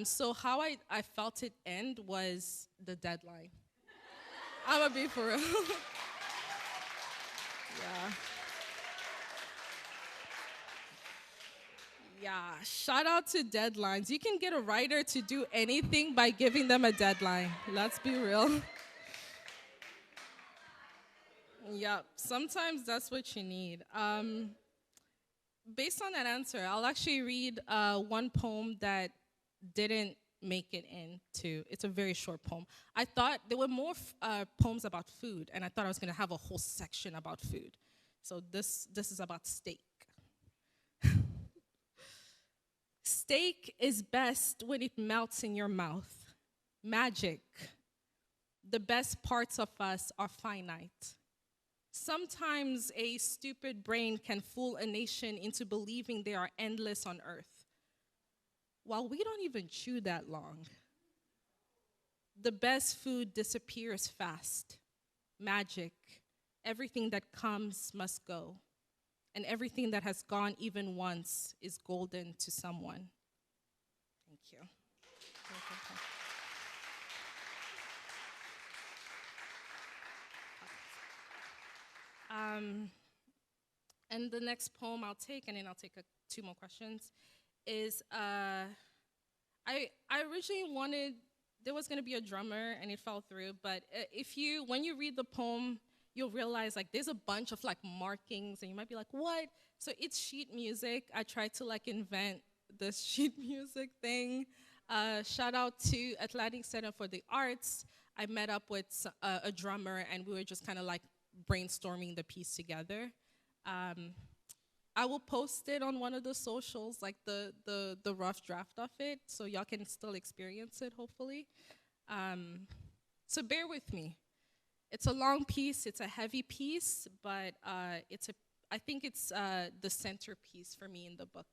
So how I felt it end was the deadline. I'm gonna be for real. Yeah. Yeah, shout out to deadlines. You can get a writer to do anything by giving them a deadline. Let's be real. Yeah, sometimes that's what you need. Based on that answer, I'll actually read one poem that didn't make it into. It's a very short poem. I thought there were more poems about food, and I thought I was gonna have a whole section about food. So this is about steak. Steak is best when it melts in your mouth. Magic. The best parts of us are finite. Sometimes a stupid brain can fool a nation into believing they are endless on earth. while we don't even chew that long, the best food disappears fast. Magic, everything that comes must go. And everything that has gone even once is golden to someone. Thank you. And the next poem I'll take, and then I'll take two more questions, is I originally wanted, there was gonna be a drummer and it fell through, but when you read the poem, you'll realize like there's a bunch of like markings and you might be like, what? So it's sheet music. I tried to like invent this sheet music thing. Shout out to Atlantic Center for the Arts. I met up with a drummer and we were just kind of like brainstorming the piece together. I will post it on one of the socials, like the rough draft of it, so y'all can still experience it, hopefully. So bear with me. It's a long piece, it's a heavy piece, but I think it's the centerpiece for me in the book.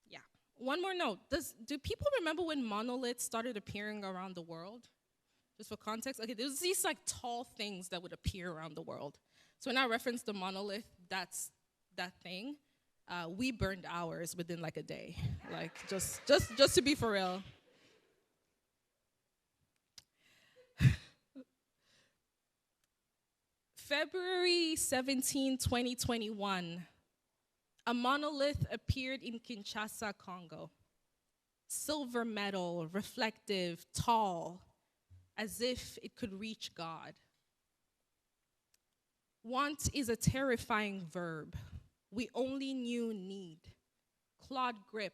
Yeah. One more note. Do people remember when monoliths started appearing around the world? Just for context, okay, there's these like tall things that would appear around the world. So when I reference the monolith, that's that thing. We burned ours within like a day, like just to be for real. February 17, 2021, a monolith appeared in Kinshasa, Congo. Silver metal, reflective, tall, as if it could reach God. Want is a terrifying verb. We only knew need. Clawed grip,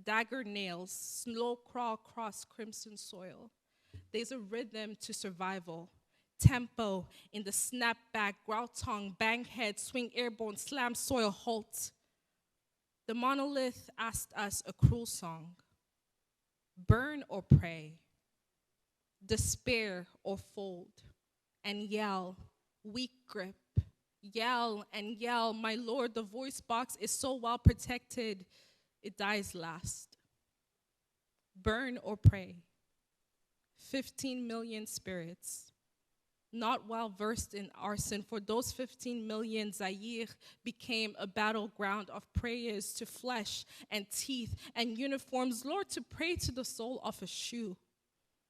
dagger nails, slow crawl across crimson soil. There's a rhythm to survival. Tempo in the snapback, growl tongue, bang head, swing airborne, slam soil, halt. The monolith asked us a cruel song. Burn or pray. Despair or fold. And yell, weak grip. Yell and yell, my lord, the voice box is so well protected, it dies last. Burn or pray. 15 million spirits. Not well versed in arson, for those 15 million, Zaire became a battleground of prayers to flesh and teeth and uniforms. Lord, to pray to the sole of a shoe,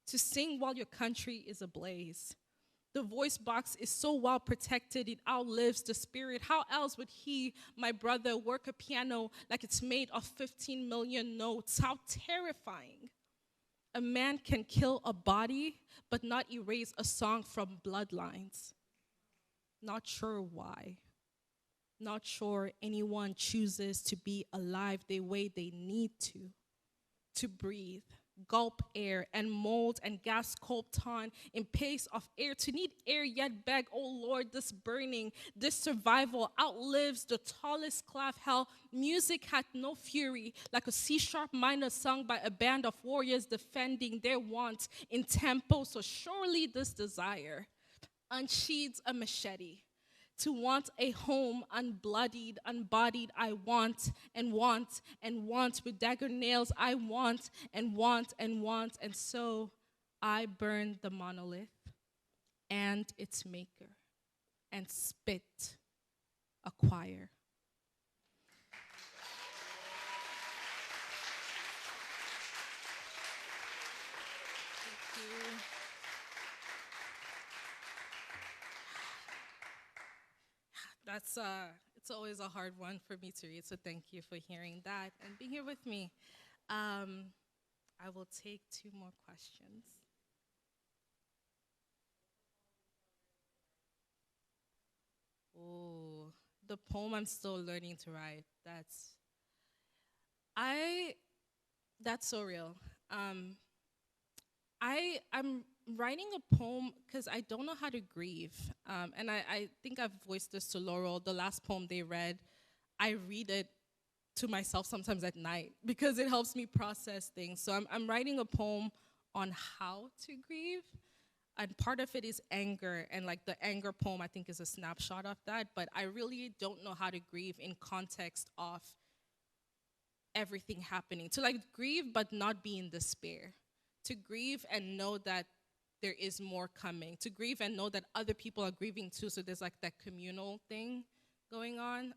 to sing while your country is ablaze. The voice box is so well protected, it outlives the spirit. How else would he, my brother, work a piano like it's made of 15 million notes? How terrifying. A man can kill a body, but not erase a song from bloodlines. Not sure why. Not sure anyone chooses to be alive the way they need to breathe, gulp air, and mold and gas colton in pace of air, to need air yet beg, oh Lord, this burning, this survival outlives the tallest clef. Hell, music had no fury, like a C-sharp minor sung by a band of warriors defending their wants in tempo. So surely this desire unsheathes a machete. To want a home unbloodied, unbodied, I want and want and want. With dagger nails, I want and want and want. And so I burn the monolith and its maker and spit a choir. Thank you. It's always a hard one for me to read, so thank you for hearing that and being here with me. I will take two more questions. Oh, the poem I'm still learning to write. That's so real. I'm writing a poem because I don't know how to grieve. And I think I've voiced this to Laurel. The last poem they read, I read it to myself sometimes at night because it helps me process things. So I'm writing a poem on how to grieve. And part of it is anger. And like the anger poem, I think, is a snapshot of that. But I really don't know how to grieve in context of everything happening. To like grieve but not be in despair. To grieve and know that there is more coming. To grieve and know that other people are grieving too. So there's like that communal thing going on.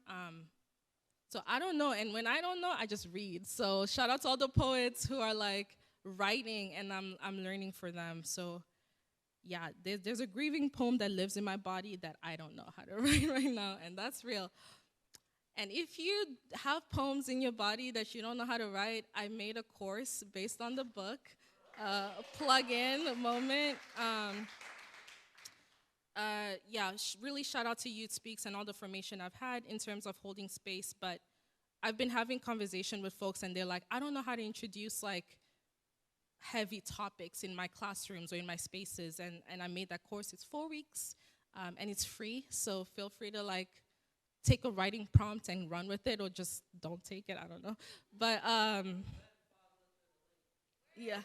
So I don't know, and when I don't know, I just read. So shout out to all the poets who are like writing, and I'm learning for them. So yeah, there's a grieving poem that lives in my body that I don't know how to write right now, and that's real. And if you have poems in your body that you don't know how to write, I made a course based on the book. Plug in a moment. Really shout out to Youth Speaks and all the formation I've had in terms of holding space, but I've been having conversation with folks and they're like, I don't know how to introduce like heavy topics in my classrooms or in my spaces, and I made that course. It's 4 weeks, and it's free, so feel free to like take a writing prompt and run with it, or just don't take it, I don't know. But yeah.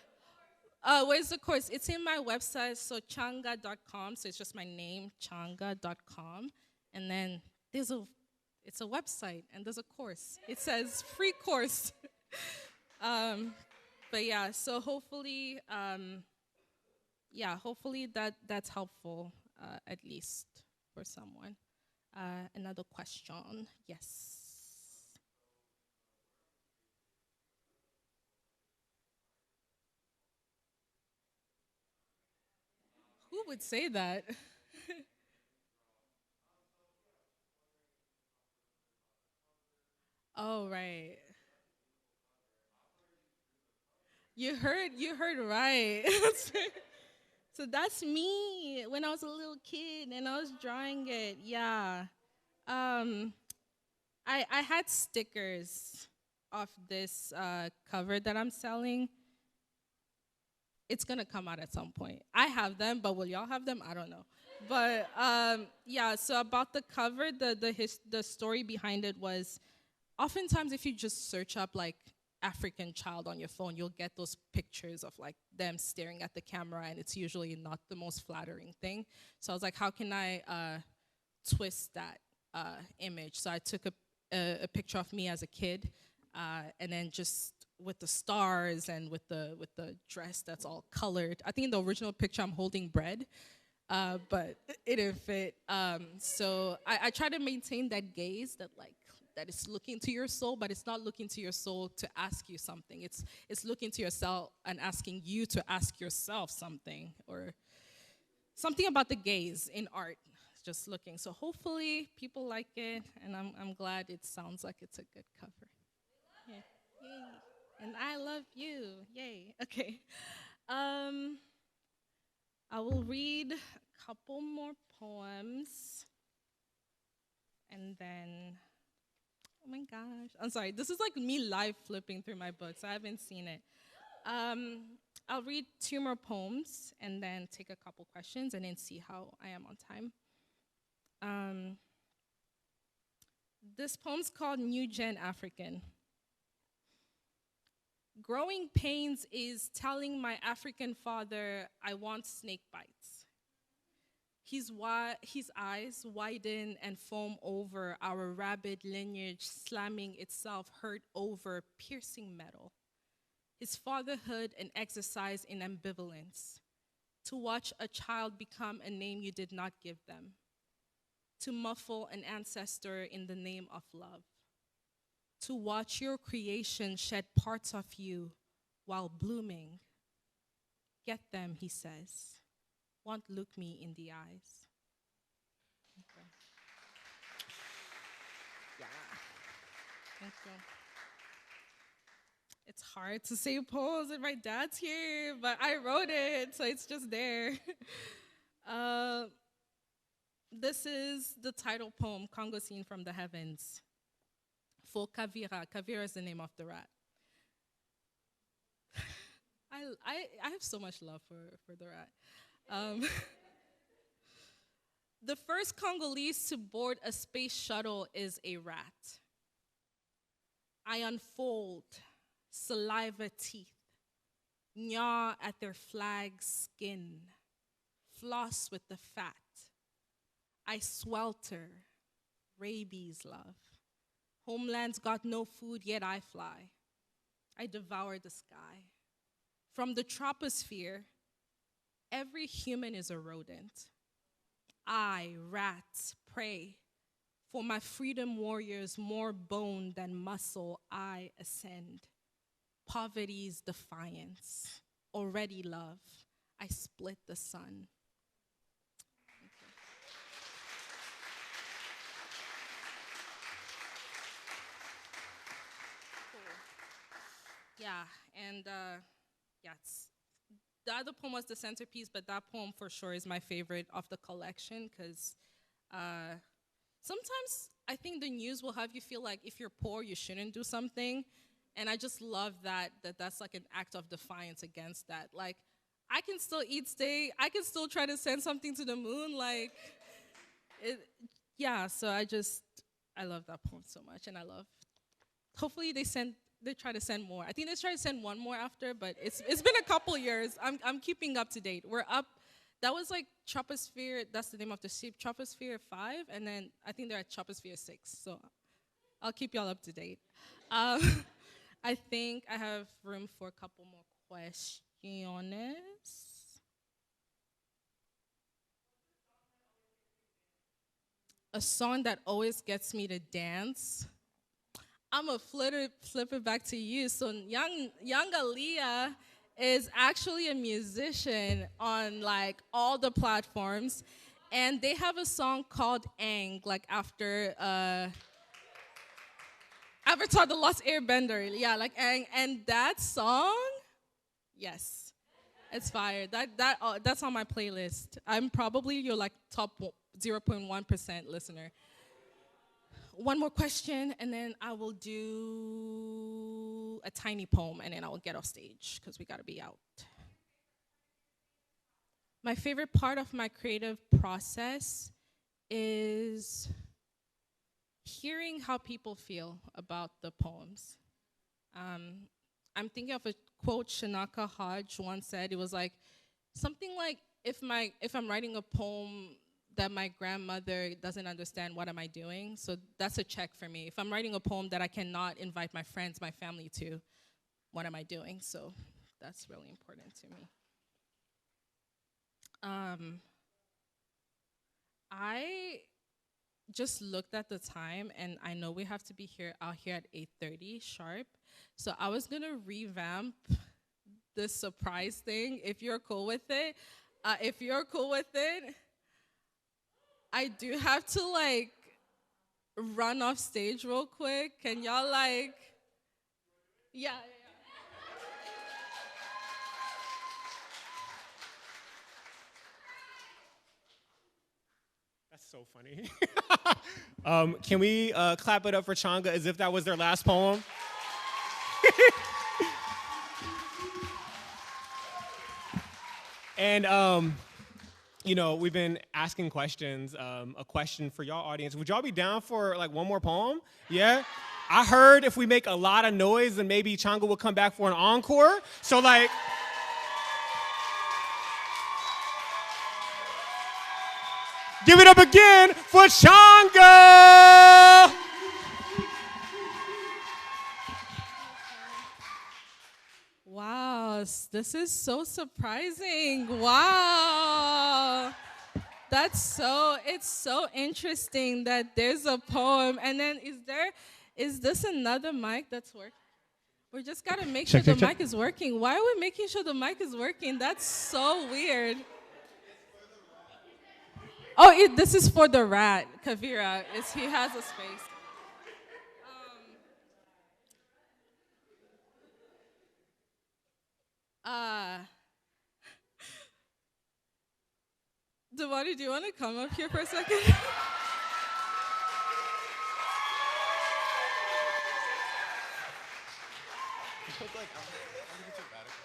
Where's the course? It's in my website, so cianga.com. So it's just my name, cianga.com. And then it's a website, and there's a course. It says free course. But yeah, so hopefully, hopefully that's helpful, at least for someone. Another question, yes. Who would say that? Oh, right. You heard right. So that's me when I was a little kid and I was drawing it. Yeah. I had stickers of this cover that I'm selling. It's gonna come out at some point. I have them, but will y'all have them? I don't know. But yeah, so about the cover, the story behind it was, oftentimes if you just search up like African child on your phone, you'll get those pictures of like them staring at the camera, and it's usually not the most flattering thing. So I was like, how can I twist that image? So I took a picture of me as a kid, and then just with the stars and with the dress that's all colored. I think in the original picture I'm holding bread, but it didn't fit. So I try to maintain that gaze that is looking to your soul, but it's not looking to your soul to ask you something. It's looking to yourself and asking you to ask yourself something, or something about the gaze in art. Just looking. So hopefully people like it, and I'm glad it sounds like it's a good cover. Yeah. Yay. And I love you. Yay. Okay. I will read a couple more poems. And then, oh my gosh. I'm sorry. This is like me live flipping through my books. I haven't seen it. I'll read 2 more poems and then take a couple questions and then see how I am on time. This poem's called New Gen African. Growing pains is telling my African father I want snake bites. His eyes widen and foam over our rabid lineage, slamming itself hurt over piercing metal. His fatherhood an exercise in ambivalence. To watch a child become a name you did not give them. To muffle an ancestor in the name of love. To watch your creation shed parts of you while blooming. Get them, he says. Won't look me in the eyes. Okay. Yeah. Thank you. It's hard to say poems and my dad's here, but I wrote it, so it's just there. This is the title poem, Congo Seen from the Heavens. For Kavira. Kavira is the name of the rat. I have so much love for the rat. The first Congolese to board a space shuttle is a rat. I unfold saliva teeth, gnaw at their flag skin, floss with the fat. I swelter, rabies love. Homeland's got no food, yet I fly. I devour the sky. From the troposphere, every human is a rodent. I, rats, prey. For my freedom warriors, more bone than muscle, I ascend. Poverty's defiance, already love, I split the sun. Yeah, and the other poem was the centerpiece, but that poem for sure is my favorite of the collection because sometimes I think the news will have you feel like if you're poor, you shouldn't do something. And I just love that's like an act of defiance against that. Like, I can still eat steak. I can still try to send something to the moon. Like, so I love that poem so much. And hopefully they try to send more. I think they try to send one more after, but it's been a couple years. I'm keeping up to date. We're up. That was like Troposphere, that's the name of the ship, Troposphere 5, and then I think they're at Troposphere 6, so I'll keep y'all up to date. I think I have room for a couple more questions. A song that always gets me to dance. I'm gonna flip it back to you. So Cianga Leah is actually a musician on like all the platforms, and they have a song called Aang, like after Avatar: The Lost Airbender. Yeah, like Aang, and that song, yes, it's fire. That's on my playlist. I'm probably your like top 0.1% listener. One more question, and then I will do a tiny poem, and then I will get off stage, because we gotta be out. My favorite part of my creative process is hearing how people feel about the poems. I'm thinking of a quote Shanaka Hodge once said. It was like, something like, if I'm writing a poem that my grandmother doesn't understand, what am I doing? So that's a check for me. If I'm writing a poem that I cannot invite my friends, my family to, what am I doing? So that's really important to me. I just looked at the time, and I know we have to be out here at 8:30 sharp. So I was gonna revamp the surprise thing, if you're cool with it. I do have to like run off stage real quick. Can y'all like, yeah. That's so funny. Can we clap it up for Cianga as if that was their last poem? And we've been asking questions. A question for y'all audience. Would y'all be down for like one more poem? Yeah? I heard if we make a lot of noise, then maybe Cianga will come back for an encore. So like, give it up again for Cianga! Wow, this is so surprising. Wow. It's so interesting that there's a poem. And then is this another mic that's working? We just gotta make sure the mic is working. Why are we making sure the mic is working? That's so weird. Oh, this is for the rat, Kavira. He has a space. Devani, do you want to come up here for a second?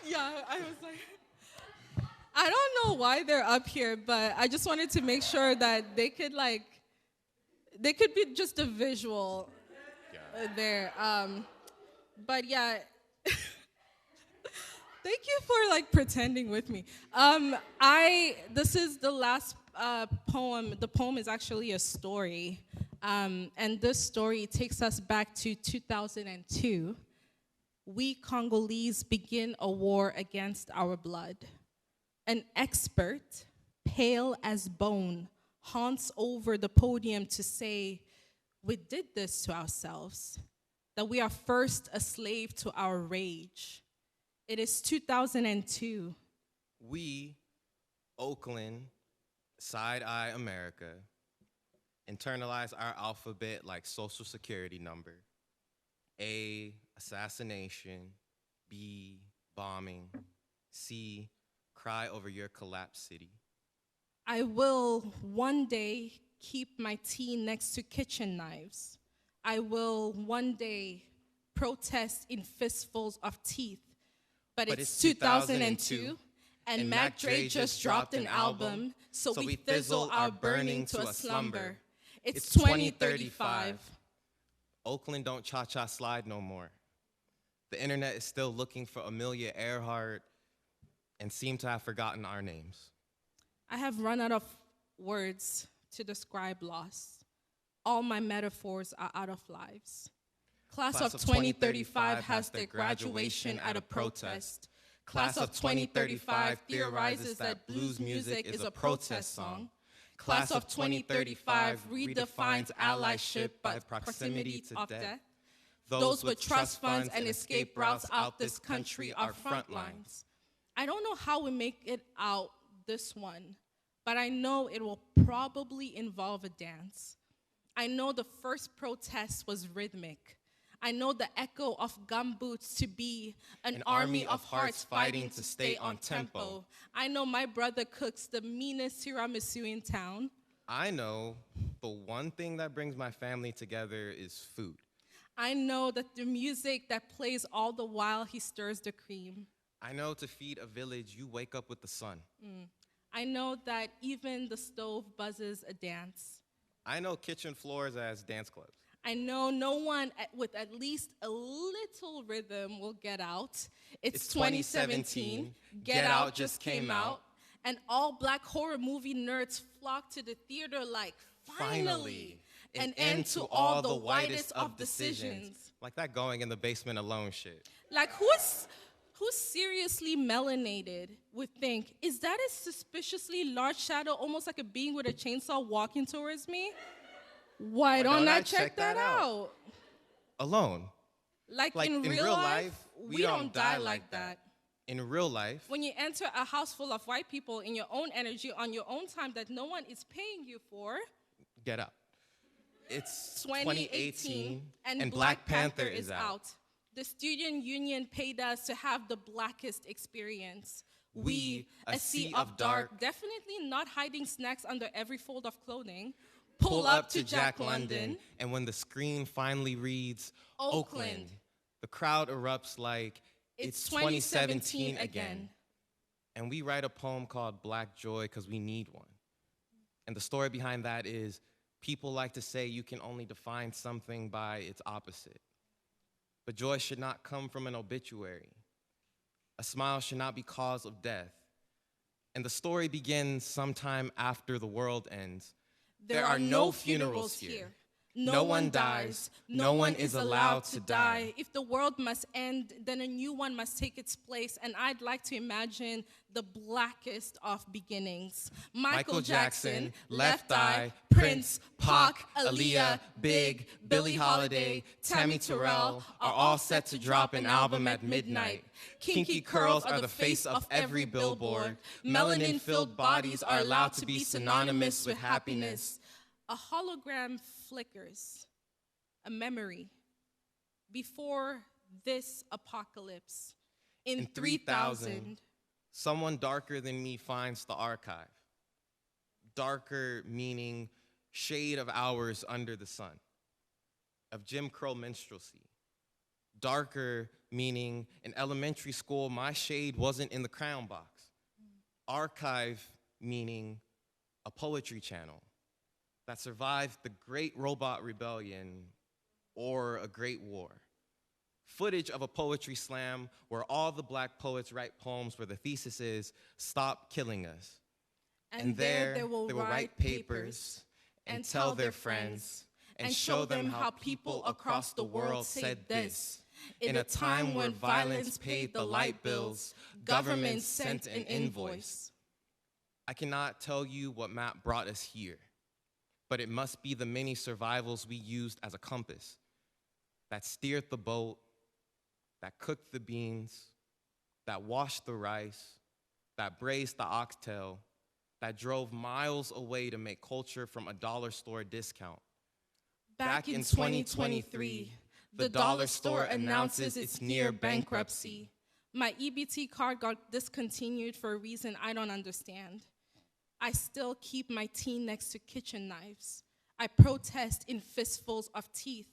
Yeah, I was like, I don't know why they're up here, but I just wanted to make sure that they could be just a visual there. But yeah. Thank you for like pretending with me. This is the last poem. The poem is actually a story. And this story takes us back to 2002. we Congolese begin a war against our blood. An expert, pale as bone, haunts over the podium to say, we did this to ourselves, that we are first a slave to our rage. It is 2002. We, Oakland, side-eye America, internalize our alphabet like social security number. A, assassination. B, bombing. C, cry over your collapsed city. I will one day keep my tea next to kitchen knives. I will one day protest in fistfuls of teeth. But it's 2002, and Mac Dre just dropped an album, so we fizzle our burning to a slumber. It's 2035. Oakland don't cha-cha slide no more. The internet is still looking for Amelia Earhart and seem to have forgotten our names. I have run out of words to describe loss. All my metaphors are out of lives. Class of 2035 has their graduation at a protest. Class of 2035 theorizes that blues music is a protest song. Class of 2035 redefines allyship by proximity of death. Those with trust funds and escape routes out this country are front lines. I don't know how we make it out this one, but I know it will probably involve a dance. I know the first protest was rhythmic. I know the echo of gumboots to be an army of hearts fighting to stay on tempo. I know my brother cooks the meanest tiramisu in town. I know the one thing that brings my family together is food. I know that the music that plays all the while he stirs the cream. I know to feed a village, you wake up with the sun. I know that even the stove buzzes a dance. I know kitchen floors as dance clubs. I know no one with at least a little rhythm will get out. It's 2017. Get Out just came out. And all black horror movie nerds flock to the theater like, finally, an end to all the whitest of decisions. Like that going in the basement alone shit. Like who's seriously melanated would think, is that a suspiciously large shadow, almost like a being with a chainsaw walking towards me? Why don't I check that out? Alone. Like in real life, we don't die like that. In real life, when you enter a house full of white people in your own energy on your own time that no one is paying you for, get out. It's 2018 and Black Panther is out. The student union paid us to have the blackest experience. We, a sea of dark, definitely not hiding snacks under every fold of clothing, pull up to Jack London, and when the screen finally reads Oakland, the crowd erupts like it's 2017 again. And we write a poem called Black Joy because we need one. And the story behind that is people like to say you can only define something by its opposite. But joy should not come from an obituary. A smile should not be cause of death. And the story begins sometime after the world ends. There are no funerals here. No one dies. No one is allowed to die. If the world must end, then a new one must take its place. And I'd like to imagine the blackest of beginnings. Michael Jackson, Left Eye, Prince, Pac, Aaliyah, Big, Billie Holiday, Tammy Terrell are all set to drop an album at midnight. Kinky curls are the face of every billboard. Melanin-filled bodies are allowed to be synonymous with happiness. A hologram flickers, a memory, before this apocalypse. In 3000, someone darker than me finds the archive. Darker meaning shade of hours under the sun, of Jim Crow minstrelsy. Darker meaning in elementary school, my shade wasn't in the crown box. Archive meaning a poetry channel that survived the Great Robot Rebellion or a Great War. Footage of a poetry slam where all the black poets write poems where the thesis is, stop killing us. And there they will write papers and tell their friends and show them how people across the world said this In a time when violence paid the light bills, government sent an invoice. I cannot tell you what map brought us here, but it must be the many survivals we used as a compass that steered the boat, that cooked the beans, that washed the rice, that braised the oxtail, that drove miles away to make culture from a dollar store discount. Back in 2023, the dollar store announces it's near bankruptcy. My EBT card got discontinued for a reason I don't understand. I still keep my tea next to kitchen knives. I protest in fistfuls of teeth.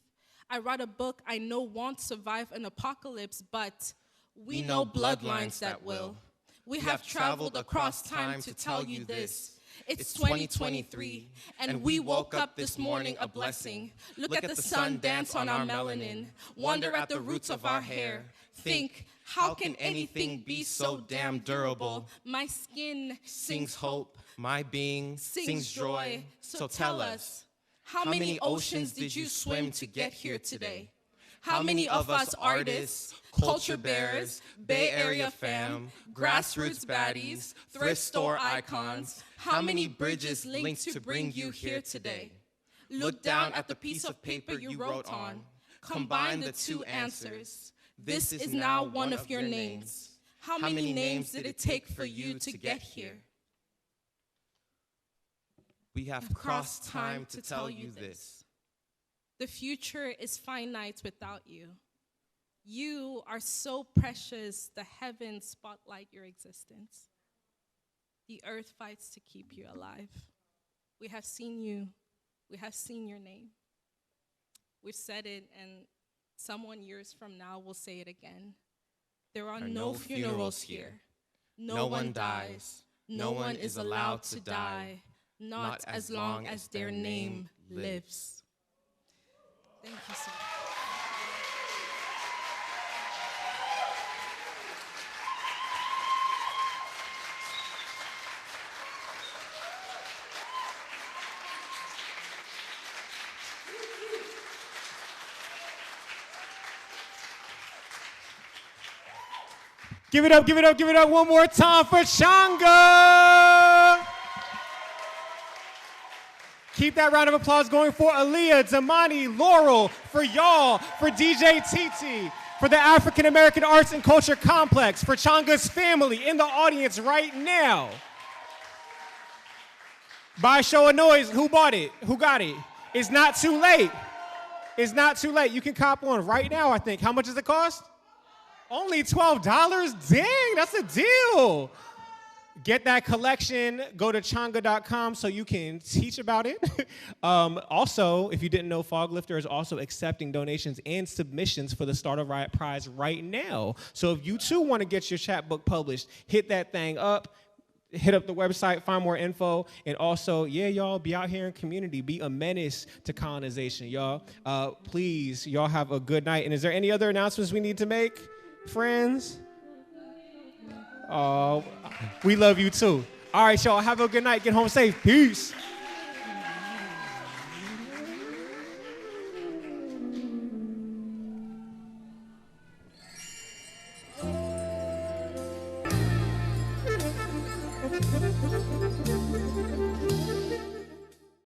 I write a book I know won't survive an apocalypse, but we know bloodlines that will. We have traveled across time to tell you this. It's 2023, and we woke up this morning a blessing. Look at the sun dance on our melanin. Wonder at the roots of our hair. Think, how can anything be so damn durable? My skin Sings hope, my being sings joy. So tell us, how many oceans did you swim to get here today? How many of us artists, culture bearers, Bay Area fam, grassroots baddies, thrift store icons, how many bridges linked to bring you here today? Look down at the piece of paper you wrote on. Combine the two answers. This is now one of your names. How many names did it take for you to get here? We have crossed time to tell you this. The future is finite without you. You are so precious, the heavens spotlight your existence. The earth fights to keep you alive. We have seen you. We have seen your name. We've said it, and someone years from now will say it again. There are no funerals here. No one dies. No one is allowed to die, not as long as their name lives. Thank you so much. Give it up, give it up, give it up one more time for Cianga. Keep that round of applause going for Aaliyah, Damani, Laurel, for y'all, for DJ TT, for the African American Arts and Culture Complex, for Cianga's family in the audience right now. By a show of noise, who bought it? Who got it? It's not too late. It's not too late. You can cop one right now, I think. How much does it cost? Only $12? Dang, that's a deal. Get that collection. Go to Cianga.com so you can teach about it. Also, if you didn't know, Foglifter is also accepting donations and submissions for the Starter Riot Prize right now. So if you too want to get your chapbook published, hit that thing up. Hit up the website, find more info. And also, yeah, y'all, be out here in community. Be a menace to colonization, y'all. Please, y'all have a good night. And is there any other announcements we need to make, friends? Oh, we love you too. All right, y'all, have a good night. Get home safe. Peace.